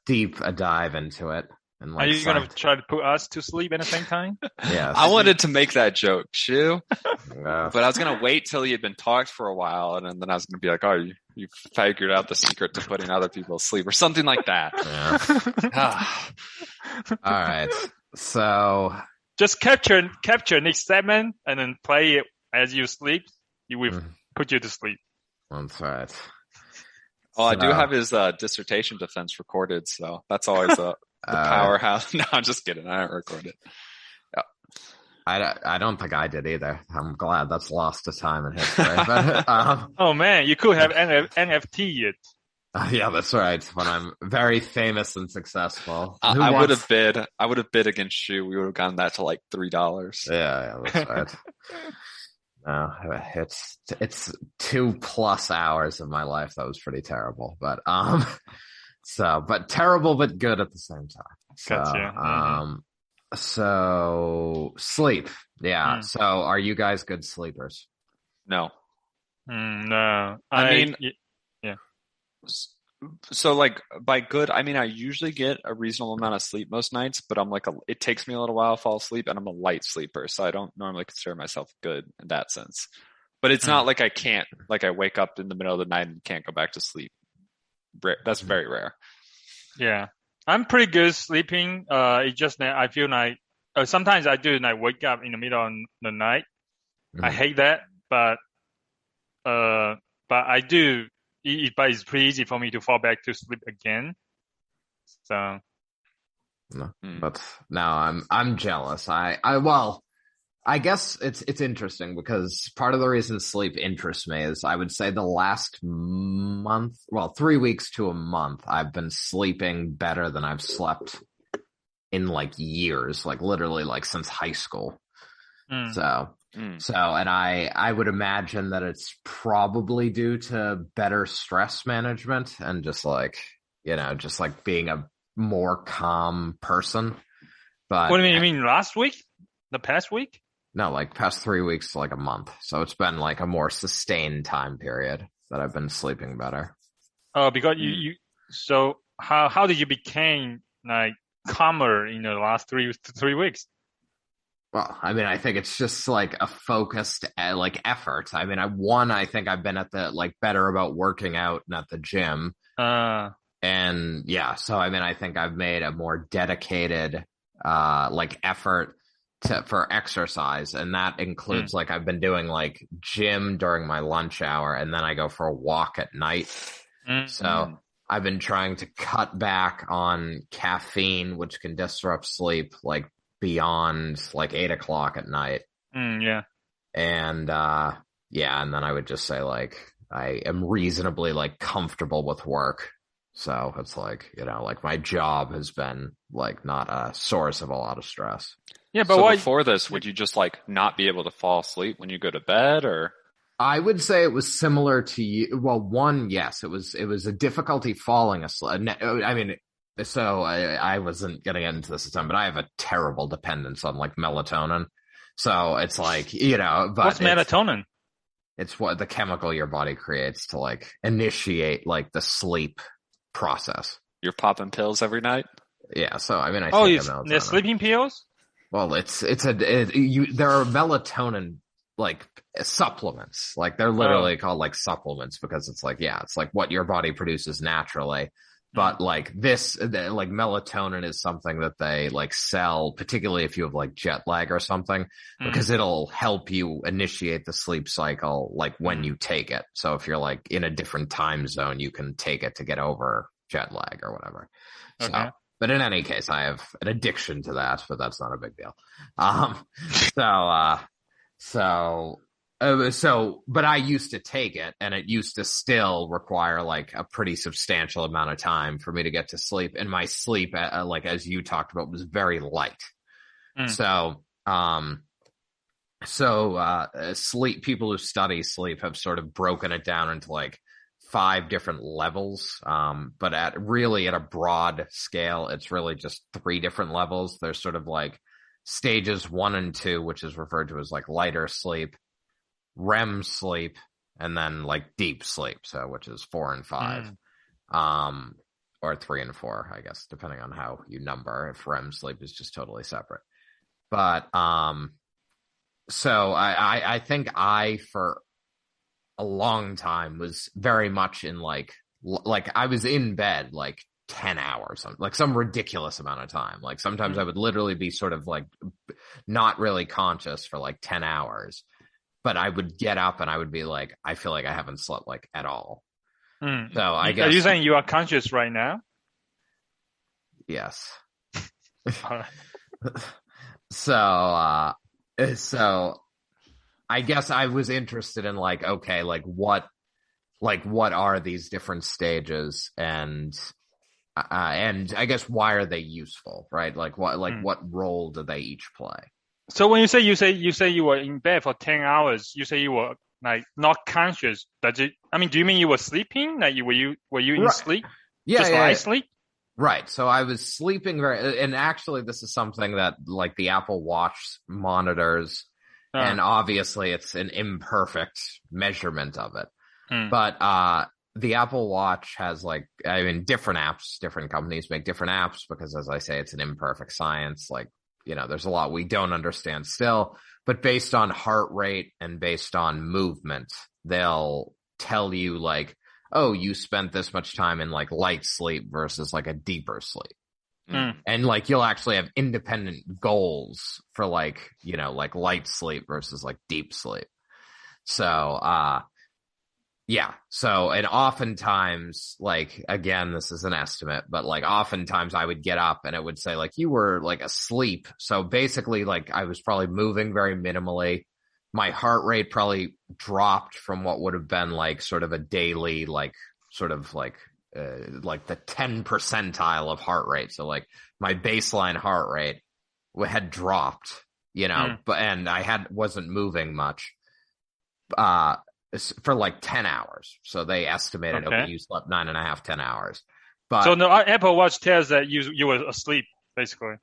deep a dive into it. And, like, are you going to try to put us to sleep at the same time? Yes. I wanted to make that joke, Shu, but I was going to wait till you had been talked for a while, and then I was going to be like, oh, you figured out the secret to putting other people to sleep or something like that. Yeah. All right. So just capture next segment and then play it as you sleep. It will put you to sleep. That's right. Well, I do have his dissertation defense recorded, so that's always the powerhouse. No, I'm just kidding. I don't record it. Yeah. I don't think I did either. I'm glad that's lost to time in history. But, oh man, you could have NFT it. Yeah, that's right. When I'm very famous and successful, I would have bid against you. We would have gotten that to like $3. Yeah, that's right. No, it's 2+ hours of my life. That was pretty terrible, but but terrible but good at the same time. So, Gotcha. So sleep. Yeah. So are you guys good sleepers? No. No. I mean, yeah. So like by good, I mean, I usually get a reasonable amount of sleep most nights, but it takes me a little while to fall asleep, and I'm a light sleeper. So I don't normally consider myself good in that sense, but it's not like I wake up in the middle of the night and can't go back to sleep. That's very rare. Yeah. I'm pretty good sleeping. It just I feel like sometimes I do like wake up in the middle of the night. I hate that, but I do. But it's pretty easy for me to fall back to sleep again. So. No, but now I'm jealous. I guess it's interesting because part of the reason sleep interests me is I would say the last month, 3 weeks to a month, I've been sleeping better than I've slept in like years, like literally like since high school. So, and I would imagine that it's probably due to better stress management and just like being a more calm person. But what do you mean last week? The past week? No, like past 3 weeks to like a month. So it's been like a more sustained time period that I've been sleeping better. Oh, because so how did you become like calmer in the last 3 weeks? Well, I mean, I think it's just like a focused like effort. I mean, I think I've been at the like better about working out and at the gym. And yeah, so I mean, I think I've made a more dedicated like effort for exercise, and that includes like I've been doing like gym during my lunch hour, and then I go for a walk at night. So I've been trying to cut back on caffeine, which can disrupt sleep like beyond like 8 o'clock at night. Yeah. And and then I would just say like I am reasonably like comfortable with work. So it's like, like my job has been like not a source of a lot of stress. Yeah, but so before this, would you just like not be able to fall asleep when you go to bed, or? I would say it was similar to you. Well, one, yes, it was a difficulty falling asleep. I mean, so I wasn't getting into this at the time, but I have a terrible dependence on like melatonin. So it's like, but what's melatonin? It's what the chemical your body creates to like initiate like the sleep process. You're popping pills every night? Yeah. So I mean, they're sleeping pills? Well, there are melatonin like supplements, like they're literally called like supplements because it's like, it's like what your body produces naturally. But like like melatonin is something that they like sell, particularly if you have like jet lag or something, because it'll help you initiate the sleep cycle like when you take it. So if you're like in a different time zone, you can take it to get over jet lag or whatever. Okay. So, but in any case, I have an addiction to that, but that's not a big deal. But I used to take it, and it used to still require like a pretty substantial amount of time for me to get to sleep. And my sleep, like as you talked about, was very light. Sleep, people who study sleep have sort of broken it down into like 5 different levels. But at a broad scale, it's really just 3 different levels. There's sort of like stages 1 and 2, which is referred to as like lighter sleep, REM sleep, and then like deep sleep, so which is 4 and 5, or 3 and 4, I guess, depending on how you number. If REM sleep is just totally separate, but so I think I for a long time was very much in like I was in bed like 10 hours, like some ridiculous amount of time. Like sometimes I would literally be sort of like not really conscious for like 10 hours. but I would get up and I would be like, I feel like I haven't slept like at all. Mm. So I guess. Are you saying you are conscious right now? Yes. All right. So I guess I was interested in like, okay, like what are these different stages, and I guess why are they useful, right? Like what role do they each play? So when you say you were in bed for 10 hours, you say you were like not conscious. Do you mean you were sleeping? Like were you in sleep? Yeah, just light sleep? Right. So I was sleeping and actually this is something that like the Apple Watch monitors, and obviously it's an imperfect measurement of it. But the Apple Watch has different apps, different companies make different apps because, as I say, it's an imperfect science. Like, there's a lot we don't understand still, but based on heart rate and based on movement, they'll tell you like, oh, you spent this much time in like light sleep versus like a deeper sleep. And like you'll actually have independent goals for like, like light sleep versus like deep sleep. So, yeah. So, and oftentimes, like, again, this is an estimate, but like oftentimes I would get up and it would say like, you were like asleep. So basically like I was probably moving very minimally. My heart rate probably dropped from what would have been like sort of a daily, like sort of like the 10 percentile of heart rate. So like my baseline heart rate had dropped, but, and I wasn't moving much, for like 10 hours. So they estimated you slept 9.5, 10 hours. But so the Apple Watch tells that you were asleep, basically.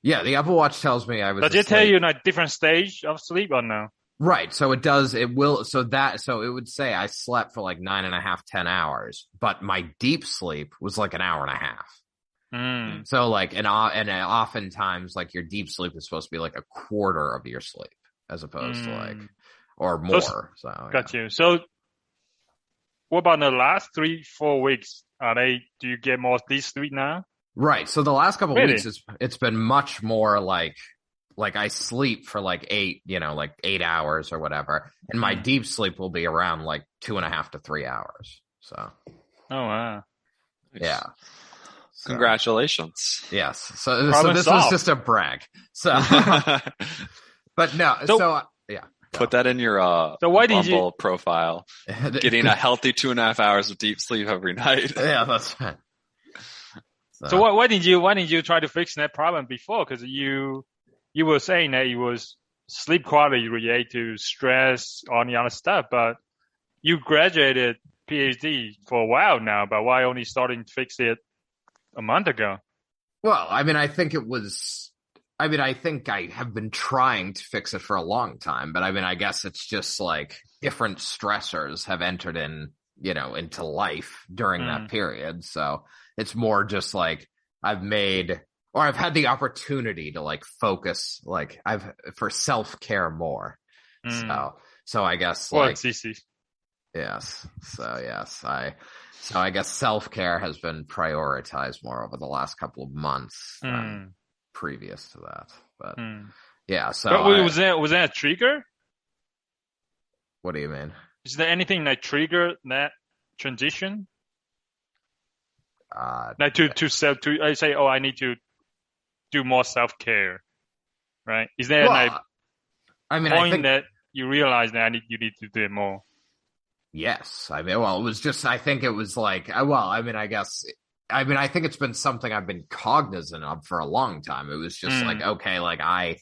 Yeah, the Apple Watch tells me I was asleep. Does it tell you like different stage of sleep or no? Right. So it does, it will, so it would say I slept for like 9.5, 10 hours, but my deep sleep was like an hour and a half. So like, and oftentimes like your deep sleep is supposed to be like a quarter of your sleep as opposed to like, or more. So got you. So what about the last 3-4 weeks? Do you get more deep sleep now? Right. So the last couple of weeks, it's been much more like I sleep for like 8 hours or whatever. And my deep sleep will be around like 2.5 to 3 hours. So. Oh, wow. Yeah. So. Congratulations. Yes. So this was just a brag. So, but no. So yeah. Put that in your Bumble profile. Getting a healthy 2.5 hours of deep sleep every night. Yeah, that's right. So why didn't you try to fix that problem before? Because you were saying that it was sleep quality related to stress, all the other stuff, but you graduated PhD for a while now, but why only starting to fix it a month ago? Well, I think I think I have been trying to fix it for a long time, but I guess it's just like different stressors have entered into life during that period. So it's more just like I've had the opportunity to like focus, like for self-care more. So I guess yes. So yes, I guess self-care has been prioritized more over the last couple of months than previous to that. But yeah, so but was that a trigger? What do you mean? Is there anything that triggered that transition? Like to say, oh, I need to do more self-care, right? Is there point that you realize that you need to do it more? Yes. It was just, I think it was like, I think it's been something I've been cognizant of for a long time. It was just like, okay, like I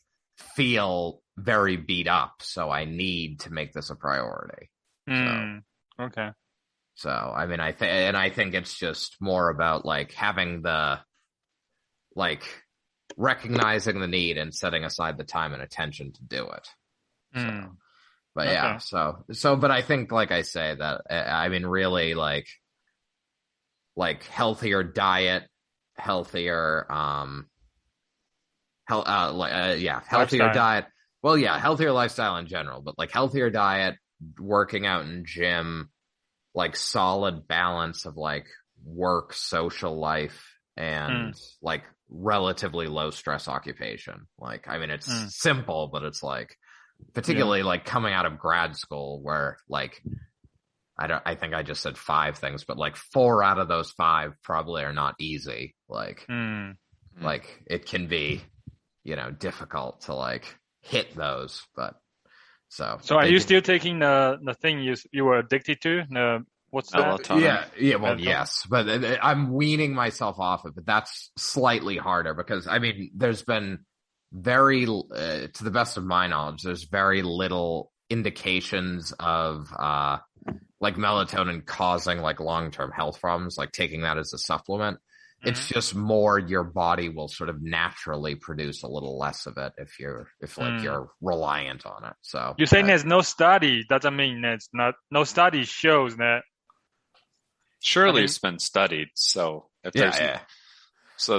feel very beat up, so I need to make this a priority. Okay. So, I think it's just more about like having recognizing the need and setting aside the time and attention to do it. So, but yeah, but I think, like I say that, really like healthier diet, healthier, healthier diet. Well, yeah, healthier lifestyle in general, but like healthier diet, working out in gym, like solid balance of like work, social life, and like relatively low stress occupation. Like, it's simple, but it's like particularly like coming out of grad school where like, I think I just said 5 things, but like 4 out of those 5 probably are not easy. Like, like it can be, difficult to like hit those, but so are you still taking the thing you were addicted to? What's that? Melatonin. Yeah, well, yes, but I'm weaning myself off of it. That's slightly harder because, I mean, there's been to the best of my knowledge, there's very little indications of like melatonin causing like long-term health problems, like taking that as a supplement. It's just more your body will sort of naturally produce a little less of it if you're reliant on it. So you're saying there's no study, doesn't mean that's no study shows that. Surely it's been studied. So if there's, so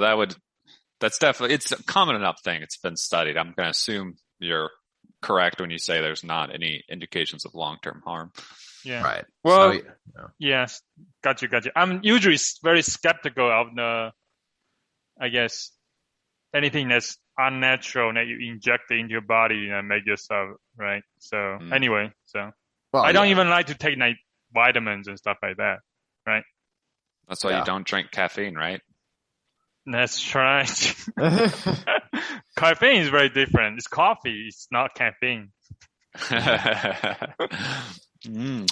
that's definitely, it's a common enough thing. It's been studied. I'm going to assume you're correct when you say there's not any indications of long-term harm. Yeah. Right. Well, yes. Got you. I'm usually very skeptical of I guess, anything that's unnatural that you inject into your body and make yourself, right? So anyway, I don't even like to take like vitamins and stuff like that, right? That's why you don't drink caffeine, right? That's right. Caffeine is very different. It's coffee. It's not caffeine.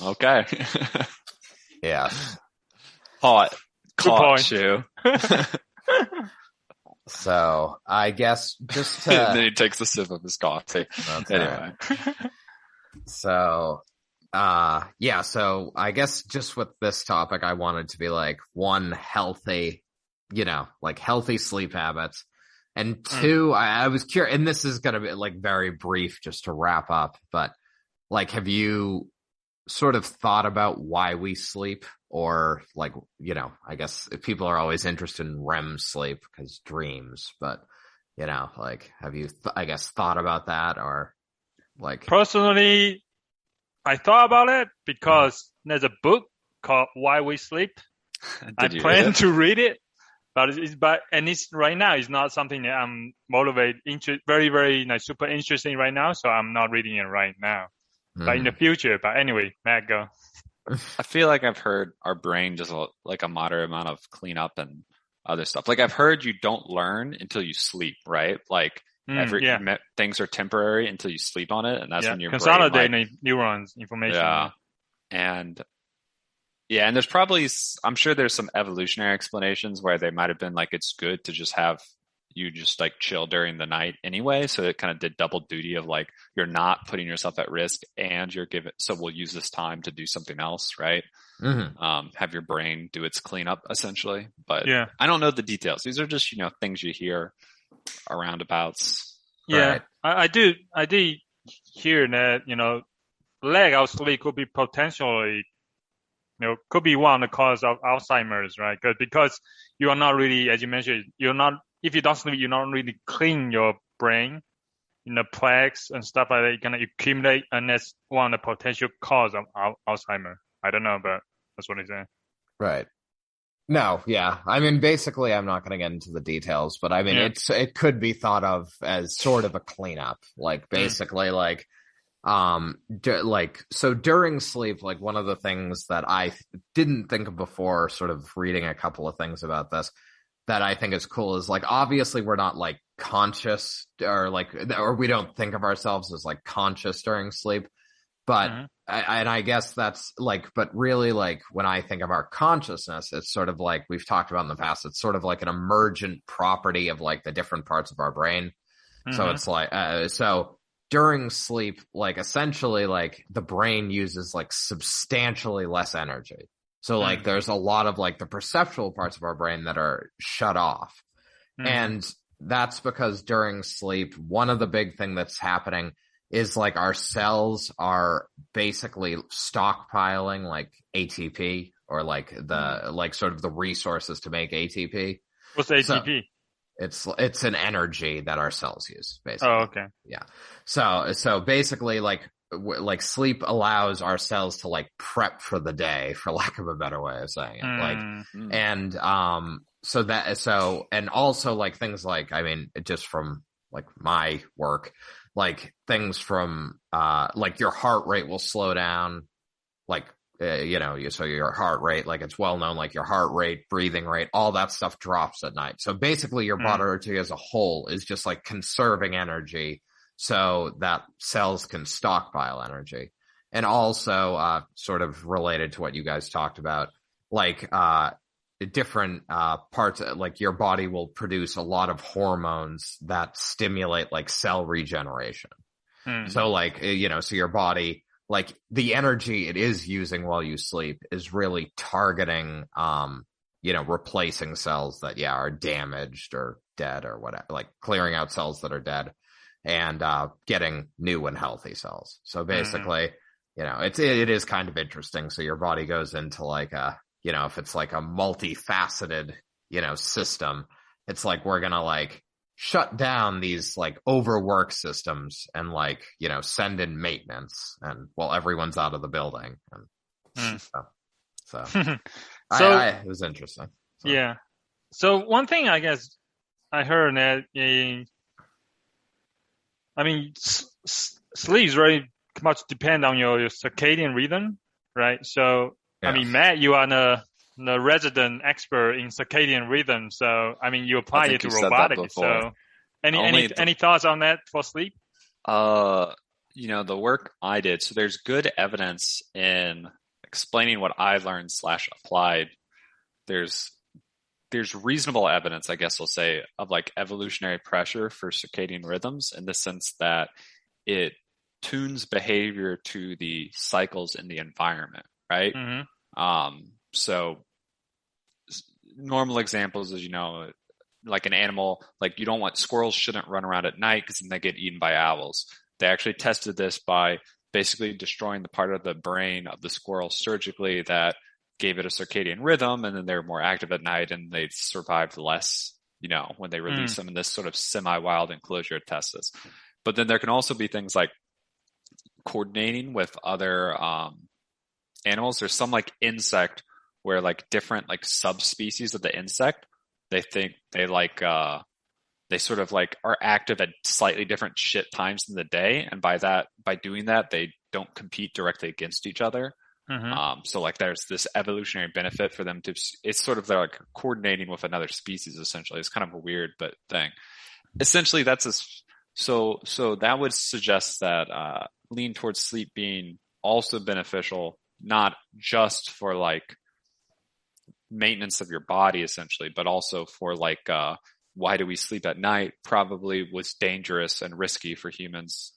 Okay. Yeah. Caught you. So I guess just then he takes a sip of his coffee. Anyway. So so I guess just with this topic, I wanted to be like, 1, healthy, like healthy sleep habits. And 2, I was curious, and this is going to be like very brief just to wrap up, but like, have you sort of thought about why we sleep? Or like, I guess people are always interested in REM sleep because dreams, but like, have you, thought about that? Or like, personally, I thought about it because there's a book called Why We Sleep. I plan to read it, but it's right now, it's not something that I'm motivated, very, very super interesting right now. So I'm not reading it right now, but in the future. But anyway, Matt, go. I feel like I've heard our brain does like a moderate amount of cleanup and other stuff. Like I've heard you don't learn until you sleep, right? Like things are temporary until you sleep on it, and that's when your consolidate brain neurons information. Yeah, and there's probably, I'm sure there's some evolutionary explanations where they might have been like, it's good to just have you just like chill during the night anyway. So it kind of did double duty of like, you're not putting yourself at risk and you're so we'll use this time to do something else, right? Have your brain do its cleanup essentially. But I don't know the details. These are just, things you hear around abouts. Yeah. Right? I did hear that, lack of sleep could be potentially, could be one of the cause of Alzheimer's, right? Because you are not really, as you mentioned, if you don't sleep, you don't really clean your brain, plaques and stuff like that. You can accumulate, and that's one of the potential cause of Alzheimer. I don't know, but that's what he's saying. Right. No, yeah. I mean, basically, I'm not going to get into the details, but I mean, it could be thought of as sort of a cleanup, like basically, like, so during sleep, like one of the things that I didn't think of before, sort of reading a couple of things about this, that I think is cool is like, obviously we're not like conscious or we don't think of ourselves as like conscious during sleep, but I guess that's like, but really like when I think of our consciousness, it's sort of like we've talked about in the past, it's sort of like an emergent property of like the different parts of our brain. So it's like, so during sleep, like essentially like the brain uses like substantially less energy. So like there's a lot of like the perceptual parts of our brain that are shut off. And that's because during sleep, one of the big thing that's happening is like our cells are basically stockpiling like ATP or like the like sort of the resources to make ATP. What's ATP? So it's an energy that our cells use, basically. Oh, okay. Yeah. So basically like sleep allows our cells to like prep for the day, for lack of a better way of saying it. And also like things like, I mean, just from like my work, like things from like your heart rate will slow down, like so your heart rate, like it's well known, like your heart rate, breathing rate, all that stuff drops at night. So basically your body as a whole is just like conserving energy so that cells can stockpile energy. And also sort of related to what you guys talked about, like different parts, like your body will produce a lot of hormones that stimulate like cell regeneration. So like, so your body, like the energy it is using while you sleep is really targeting, replacing cells that, are damaged or dead or whatever, like clearing out cells that are dead and getting new and healthy cells. So basically, it is kind of interesting. So your body goes into like if it's like a multifaceted, system, it's like we're going to like shut down these like overwork systems and like, send in maintenance and everyone's out of the building. And so it was interesting. So. Yeah. So one thing I guess I heard that, sleep is very much depend on your circadian rhythm, right? So, yeah. Matt, you are the resident expert in circadian rhythm. So, you apply it to robotics. So, any thoughts on that for sleep? The work I did. So there's good evidence in explaining what I learned / applied. There's reasonable evidence, I guess we'll say, of like evolutionary pressure for circadian rhythms in the sense that it tunes behavior to the cycles in the environment, right? So normal examples is, like an animal, like you don't want squirrels shouldn't run around at night because then they get eaten by owls. They actually tested this by basically destroying the part of the brain of the squirrel surgically that gave it a circadian rhythm, and then they were more active at night and they survived less, when they release them in this sort of semi-wild enclosure to test this. But then there can also be things like coordinating with other animals. There's some like insect where like different like subspecies of the insect, they think they like they sort of like are active at slightly different times in the day, and by doing that they don't compete directly against each other. So like there's this evolutionary benefit for them to, it's sort of they're like coordinating with another species essentially. It's kind of a weird but thing. Essentially that's so that would suggest that lean towards sleep being also beneficial, not just for like maintenance of your body essentially, but also for like why do we sleep at night probably was dangerous and risky for humans.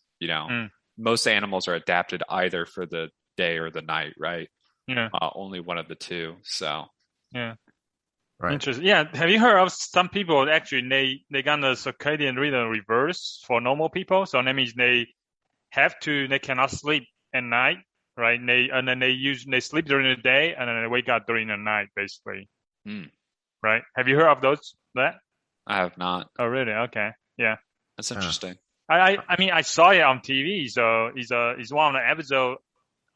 Most animals are adapted either for the day or the night, right? Yeah. Only one of the two. So yeah. Right. Interesting. Yeah. Have you heard of some people actually they got the circadian rhythm reverse for normal people? So that means they cannot sleep at night, right? They sleep during the day and then they wake up during the night, basically. Right? Have you heard of that? I have not. Oh, really? Okay. Yeah. That's interesting. I saw it on TV. So it's one of the episodes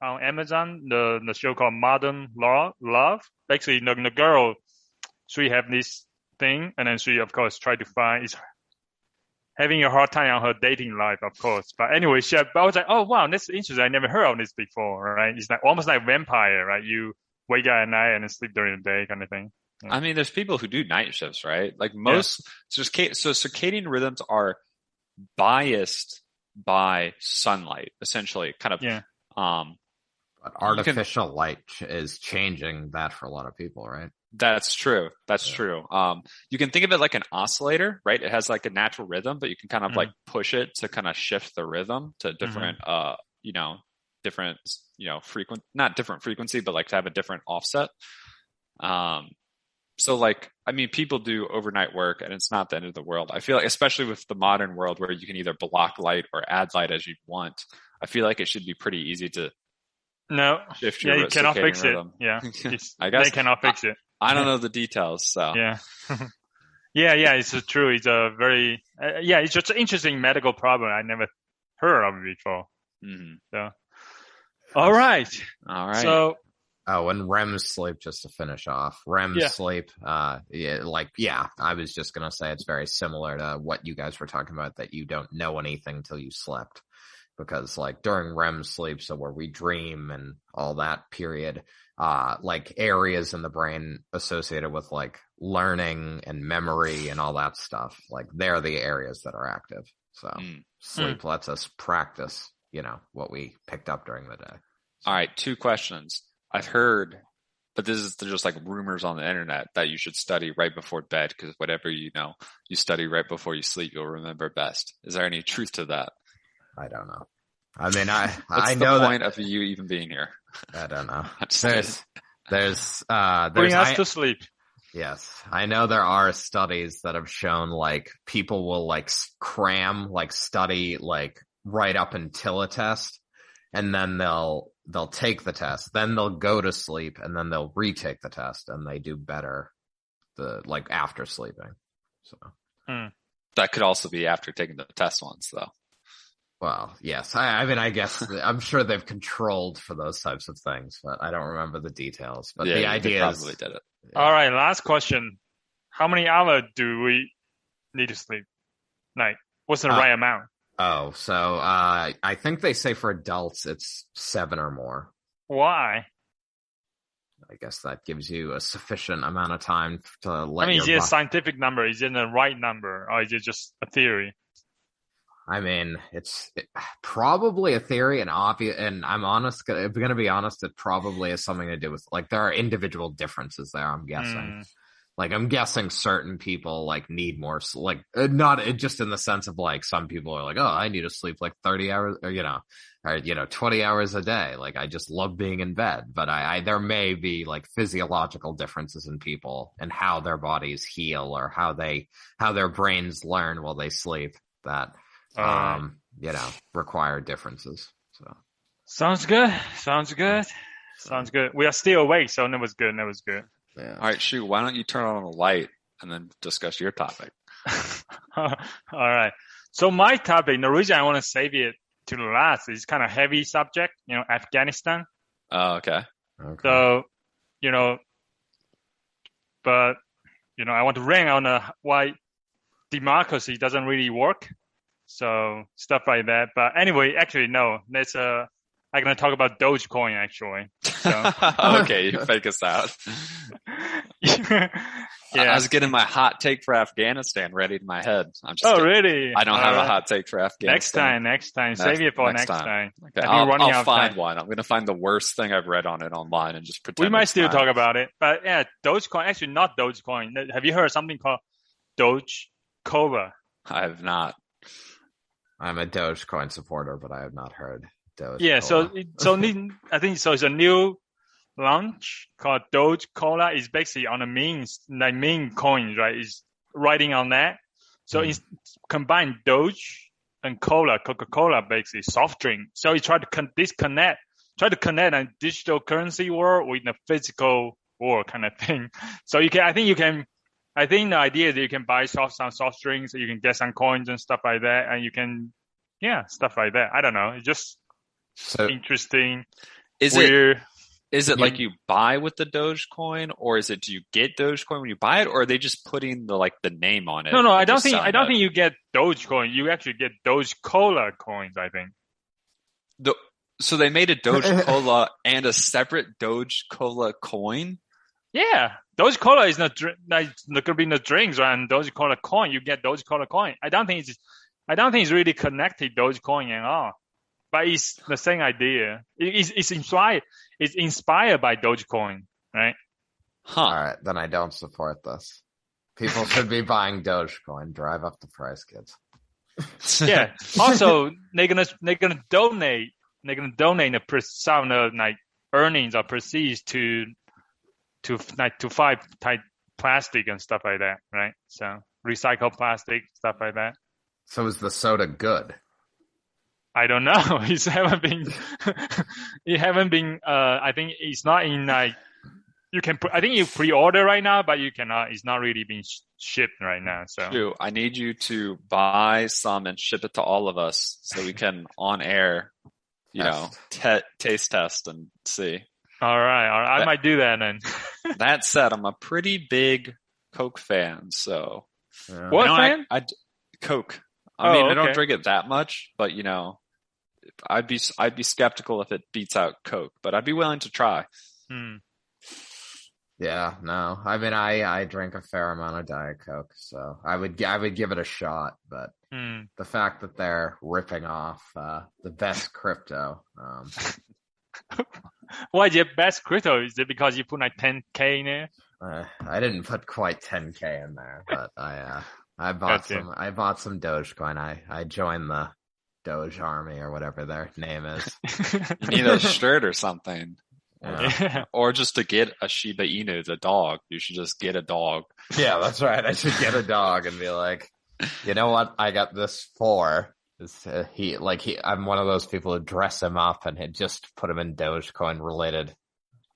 on Amazon, the show called Modern Love. Basically, the girl, she have this thing, and then she, of course, try to find, is having a hard time on her dating life, of course. But anyway, I was like, oh, wow, that's interesting. I never heard of this before, right? It's like almost like vampire, right? You wake up at night and then sleep during the day kind of thing. Yeah. There's people who do night shifts, right? Like most, so circadian rhythms are biased by sunlight, essentially, kind of. Yeah. But artificial light is changing that for a lot of people, right? That's true. That's true. You can think of it like an oscillator, right? It has like a natural rhythm, but you can kind of like push it to kind of shift the rhythm to different, different, not different frequency, but like to have a different offset. So like, people do overnight work and it's not the end of the world. I feel like, especially with the modern world where you can either block light or add light as you want, I feel like it should be pretty easy to shift your you cannot fix rhythm. It. Yeah. I guess they cannot fix it. I don't know the details, so. Yeah. yeah, it's true. It's a very, it's just an interesting medical problem I never heard of before. So, all right. All right. So, Oh, and REM sleep, just to finish off. REM sleep, I was just going to say it's very similar to what you guys were talking about, that you don't know anything till you slept. Because like during REM sleep, so where we dream and all that period, like areas in the brain associated with like learning and memory and all that stuff, like they're the areas that are active. So sleep lets us practice, what we picked up during the day. All right, 2 questions. I've heard, but this is just like rumors on the internet, that you should study right before bed, because whatever you study right before you sleep, you'll remember best. Is there any truth to that? I don't know. I mean, I What's know the point of you even being here? I don't know. There's bring us to sleep. Yes, I know there are studies that have shown like people will like cram, like study like right up until a test, and then they'll take the test, then they'll go to sleep, and then they'll retake the test, and they do better after sleeping. So that could also be after taking the test once, though. Well, yes. I mean, I guess I'm sure they've controlled for those types of things, but I don't remember the details. But the idea is probably did it. Yeah. All right, last question. How many hours do we need to sleep? Like, what's the right amount? Oh, so I think they say for adults it's 7 or more. Why? I guess that gives you a sufficient amount of time to let. I mean, is it a scientific number? Is it the right number, or is it just a theory? I mean, it's probably a theory and obvious, and I'm going to be honest, it probably has something to do with, like, there are individual differences there, I'm guessing. Like, I'm guessing certain people, like, need more, like, not just in the sense of, like, some people are like, oh, I need to sleep, like, 30 hours, or 20 hours a day. Like, I just love being in bed. But there may be, like, physiological differences in people and how their bodies heal or how their brains learn while they sleep that require differences. So sounds good. We are still awake, so that was good. Yeah. All right, Shu, why don't you turn on a light and then discuss your topic? All right. So my topic, the reason I want to save it to the last is kind of heavy subject, Afghanistan. Oh, okay. So, but I want to rant on why democracy doesn't really work. So stuff like that. But anyway, actually, no. I'm going to talk about Dogecoin, actually. So. Okay, you fake us out. Yeah. I was getting my hot take for Afghanistan ready in my head. I'm just kidding. Really? I don't have a hot take for Afghanistan. Next time. Save it for next time. Okay. I'll find one. I'm going to find the worst thing I've read on it online and just pretend. We might still talk about it. But yeah, Dogecoin, actually not Dogecoin. Have you heard of something called Dogecoin? I have not. I'm a Dogecoin supporter, but I have not heard Dogecoin. Yeah, I think so. It's a new launch called Dogecoin. It's basically on the meme coins, right? It's writing on that. So it's combine Doge and Coca-Cola, basically soft drink. So you try to connect a digital currency world with the physical world kind of thing. So I think the idea is that you can buy some soft drinks, you can get some coins and stuff like that, and you can, stuff like that. I don't know. It's just interesting. Is it like you buy with the Dogecoin, or is it do you get Dogecoin when you buy it, or are they just putting the name on it? No, I don't think you get Dogecoin. You actually get Dogecola coins, I think. So they made a Dogecola and a separate Dogecola coin? Yeah, Dogecola is not going to be no drinks, right? And Dogecola coin, you get Dogecola coin. I don't think it's really connected Dogecoin at all, but it's the same idea. It's inspired by Dogecoin, right? Huh. All right, then I don't support this. People should be buying Dogecoin. Drive up the price, kids. Yeah. Also, they're gonna donate some earnings or proceeds to fight plastic and stuff like that, right? So recycle plastic, stuff like that. So is the soda good? I don't know. It haven't been. I think it's not in you can. I think you pre-order right now, but you cannot. It's not really being shipped right now. So I need you to buy some and ship it to all of us so we can on air, taste test and see. All right. I might do that then. That said, I'm a pretty big Coke fan, so What fan? I Coke. I mean, I don't Okay. drink it that much, but I'd be skeptical if it beats out Coke, but I'd be willing to try. Yeah, no. I mean, I drink a fair amount of Diet Coke, so I would give it a shot. But the fact that they're ripping off the best crypto, Why is your best crypto? Is it because you put like 10K in there? I didn't put quite 10K in there, but I bought some. I bought some Dogecoin. I joined the Doge Army or whatever their name is. You need a shirt or something. Yeah. Or just to get a Shiba Inu, the dog. You should just get a dog. Yeah, that's right. I should get a dog and be like, you know what? I got this for. I'm one of those people who dress him up and had just put him in Dogecoin related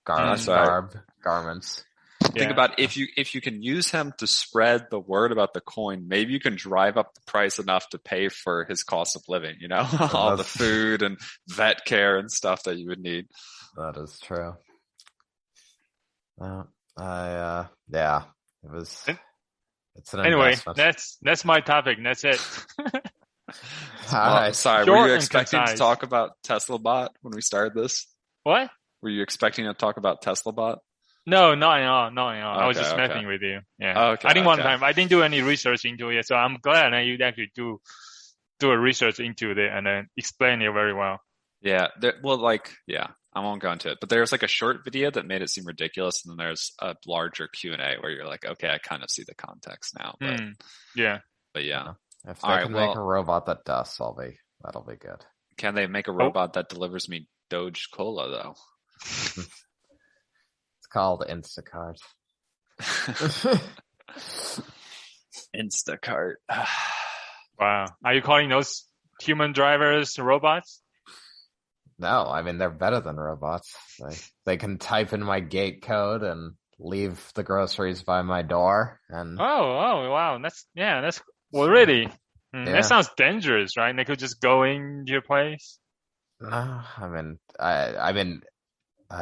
garments. Think about if you can use him to spread the word about the coin, maybe you can drive up the price enough to pay for his cost of living, all the food and vet care and stuff that you would need. That is true. It's an investment. That's my topic. That's it. Sorry, were you expecting to talk about Tesla bot when we started this? What? Were you expecting to talk about Tesla bot? No, not at all. I was just messing with you. Yeah. Okay, I didn't do any research into it, so I'm glad that you actually do a research into it and then explain it very well. Yeah. I won't go into it, but there's like a short video that made it seem ridiculous, and then there's a larger Q&A where you're like, okay, I kind of see the context now. But yeah. If they can make a robot that does, that'll be good. Can they make a robot that delivers me Doge Cola though? It's called Instacart. Instacart. Wow. Are you calling those human drivers robots? No, I mean, they're better than robots. They can type in my gate code and leave the groceries by my door. And wow. Really? That sounds dangerous, right? They could just go into your place. No, I mean, I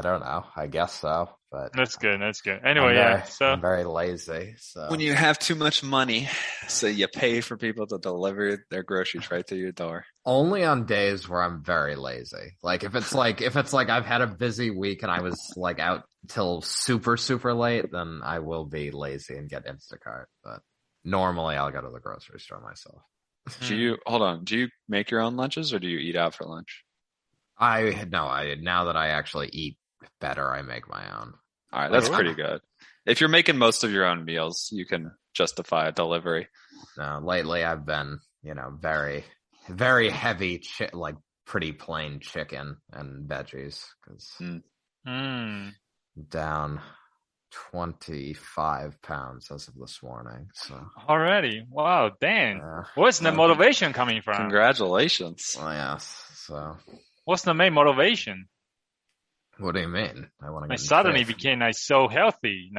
don't know. I guess so, but that's good. Anyway, I'm very lazy. So when you have too much money, so you pay for people to deliver their groceries right to your door. Only on days where I'm very lazy. Like if it's like I've had a busy week and I was like out till super, super late, then I will be lazy and get Instacart. But normally I'll go to the grocery store myself. Do you make your own lunches or do you eat out for lunch? Now that I actually eat better, I make my own. All right, that's pretty good. If you're making most of your own meals, you can justify a delivery. No, lately I've been, very, very heavy, like pretty plain chicken and veggies because down 25 pounds as of this morning. So already, wow, dang! Where's the motivation coming from? Congratulations. Well, yes. So what's the main motivation? What do you mean? I want to get suddenly became so healthy.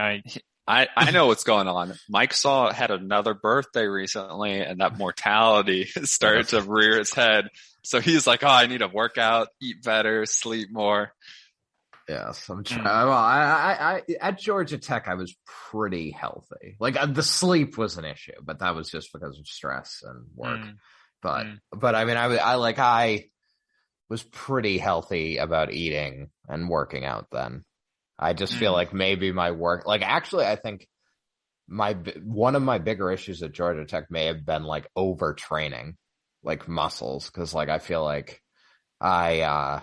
I know what's going on. Mike had another birthday recently, and that mortality started to rear its head. So he's like, I need to work out, eat better, sleep more. Yes, I'm trying. Well, I at Georgia Tech, I was pretty healthy. Like the sleep was an issue, but that was just because of stress and work. But I mean, I was pretty healthy about eating and working out then. I just feel like maybe my work, actually, I think one of my bigger issues at Georgia Tech may have been overtraining, muscles. Cause I feel like overtraining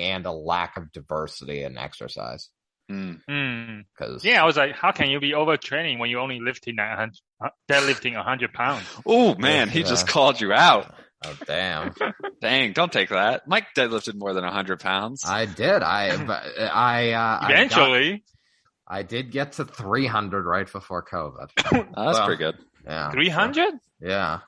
and a lack of diversity in exercise. Cause I was like, how can you be overtraining when you only deadlifting 100 pounds? Oh man, he just called you out. Oh, damn. Dang, don't take that. Mike deadlifted more than 100 pounds. I did. Eventually. I did get to 300 right before COVID. That's pretty good. Yeah. 300? Yeah.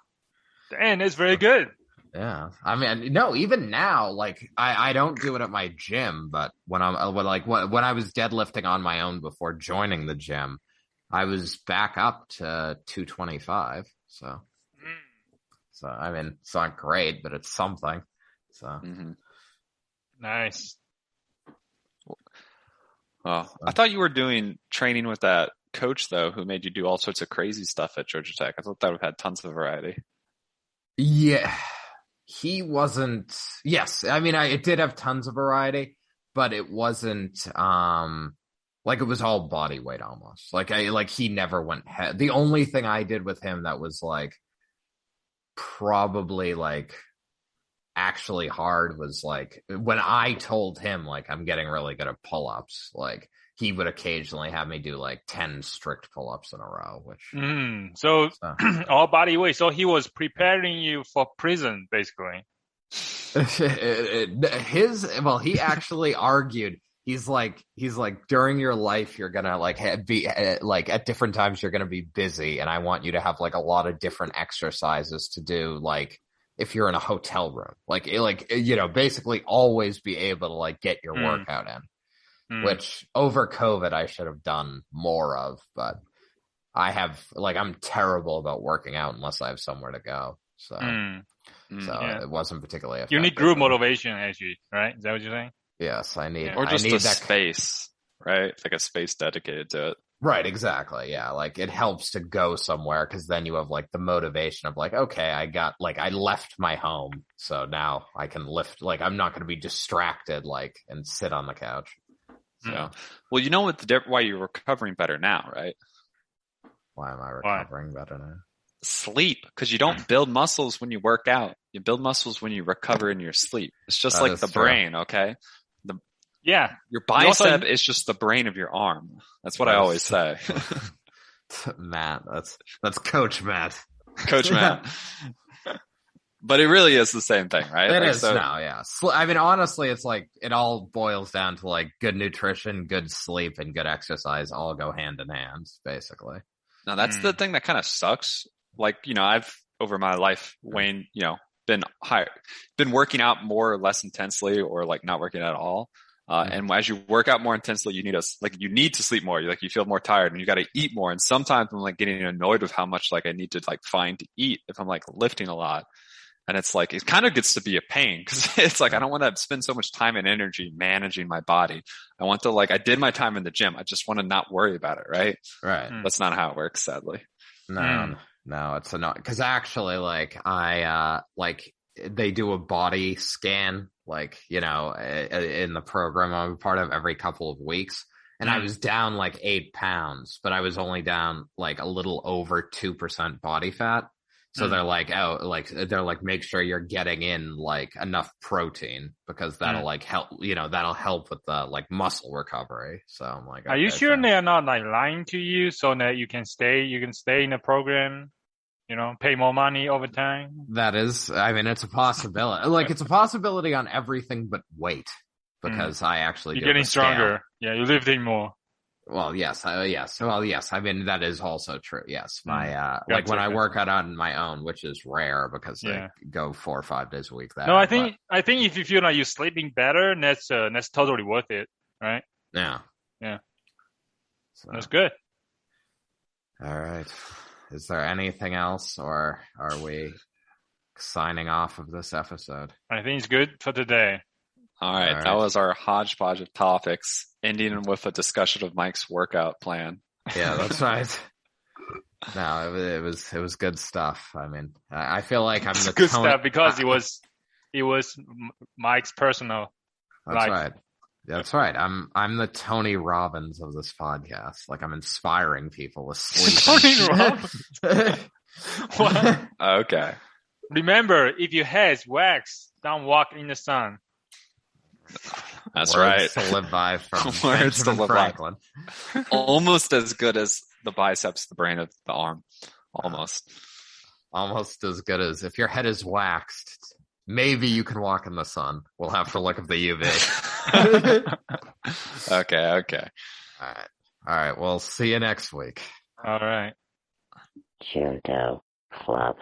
Dang, that's very good. Yeah. I mean, no, even now, I don't do it at my gym, but when I was deadlifting on my own before joining the gym, I was back up to 225. So, I mean, it's not great, but it's something. So, Nice. Oh, I thought you were doing training with that coach though, who made you do all sorts of crazy stuff at Georgia Tech. I thought that would have had tons of variety. Yeah, he wasn't. Yes, I mean, it did have tons of variety, but it wasn't. Like it was all body weight almost. Like he never went head. The only thing I did with him that was like probably like actually hard was like when I told him like I'm getting really good at pull-ups, like he would occasionally have me do like 10 strict pull-ups in a row, which so all body weight. So he was preparing you for prison basically. He actually argued, he's like during your life you're gonna like be like at different times you're gonna be busy, and I want you to have like a lot of different exercises to do, like if you're in a hotel room, like basically always be able to like get your workout in, which over COVID I should have done more of, but I'm terrible about working out unless I have somewhere to go. So it wasn't particularly effective. You need group motivation, actually, right? Is that what you're saying? Yes, I need. Or just I need a space, right? Like a space dedicated to it. Right, exactly. Yeah, like it helps to go somewhere because then you have like the motivation of like, okay, I left my home, so now I can lift. Like I'm not going to be distracted, like and sit on the couch. So, well, you know what why you're recovering better now, right? Why am I recovering better now? Sleep, because you don't build muscles when you work out. You build muscles when you recover in your sleep. It's just like the brain, okay? Your bicep is just the brain of your arm. That's what I always say. Matt, that's Coach Matt. Coach Matt. But it really is the same thing, right? It is now, yeah. I mean, honestly, it's like it all boils down to like good nutrition, good sleep, and good exercise all go hand in hand, basically. Now, that's the thing that kind of sucks. Like, I've over my life, Wayne, been working out more or less intensely, or like not working at all. And as you work out more intensely, you need to sleep more. You feel more tired, and you got to eat more. And sometimes I'm like getting annoyed with how much like I need to like find to eat if I'm like lifting a lot. And it's like, it kind of gets to be a pain because it's like, I don't want to spend so much time and energy managing my body. I want to I did my time in the gym. I just want to not worry about it. Right. Right. That's not how it works, sadly. No, it's not. Cause actually they do a body scan, in the program I'm a part of every couple of weeks. And I was down like 8 pounds, but I was only down like a little over 2% body fat. So they're like, make sure you're getting in like enough protein because that'll like help, that'll help with the like muscle recovery. So I'm like, are you sure they're not like lying to you so that you can stay in the program, pay more money over time? That is, I mean, it's a possibility. Like it's a possibility on everything but weight because I actually you're getting stronger. Yeah, you're lifting more. Well, yes. Well, yes. I mean, that is also true. Yes. My, when I work out on my own, which is rare because I go 4 or 5 days a week. I think if you feel like you're sleeping better, that's totally worth it. Right. Yeah. Yeah. So, that's good. All right. Is there anything else, or are we signing off of this episode? I think it's good for today. All right. That was our hodgepodge of topics, ending with a discussion of Mike's workout plan. Yeah, that's right. No, it was good stuff. I mean, I feel like I'm the good stuff because it was Mike's personal life. Right. That's right. I'm the Tony Robbins of this podcast. Like I'm inspiring people with sleep. Tony Robbins. What? Okay. Remember, if your hair's waxed, don't walk in the sun. That's Words right. to live by from Words Benjamin Franklin. Almost as good as the biceps, the brain of the arm. Almost. Almost as good as if your head is waxed. Maybe you can walk in the sun. We'll have to look at the UV. Okay. All right. We'll see you next week. All right. Junto Club.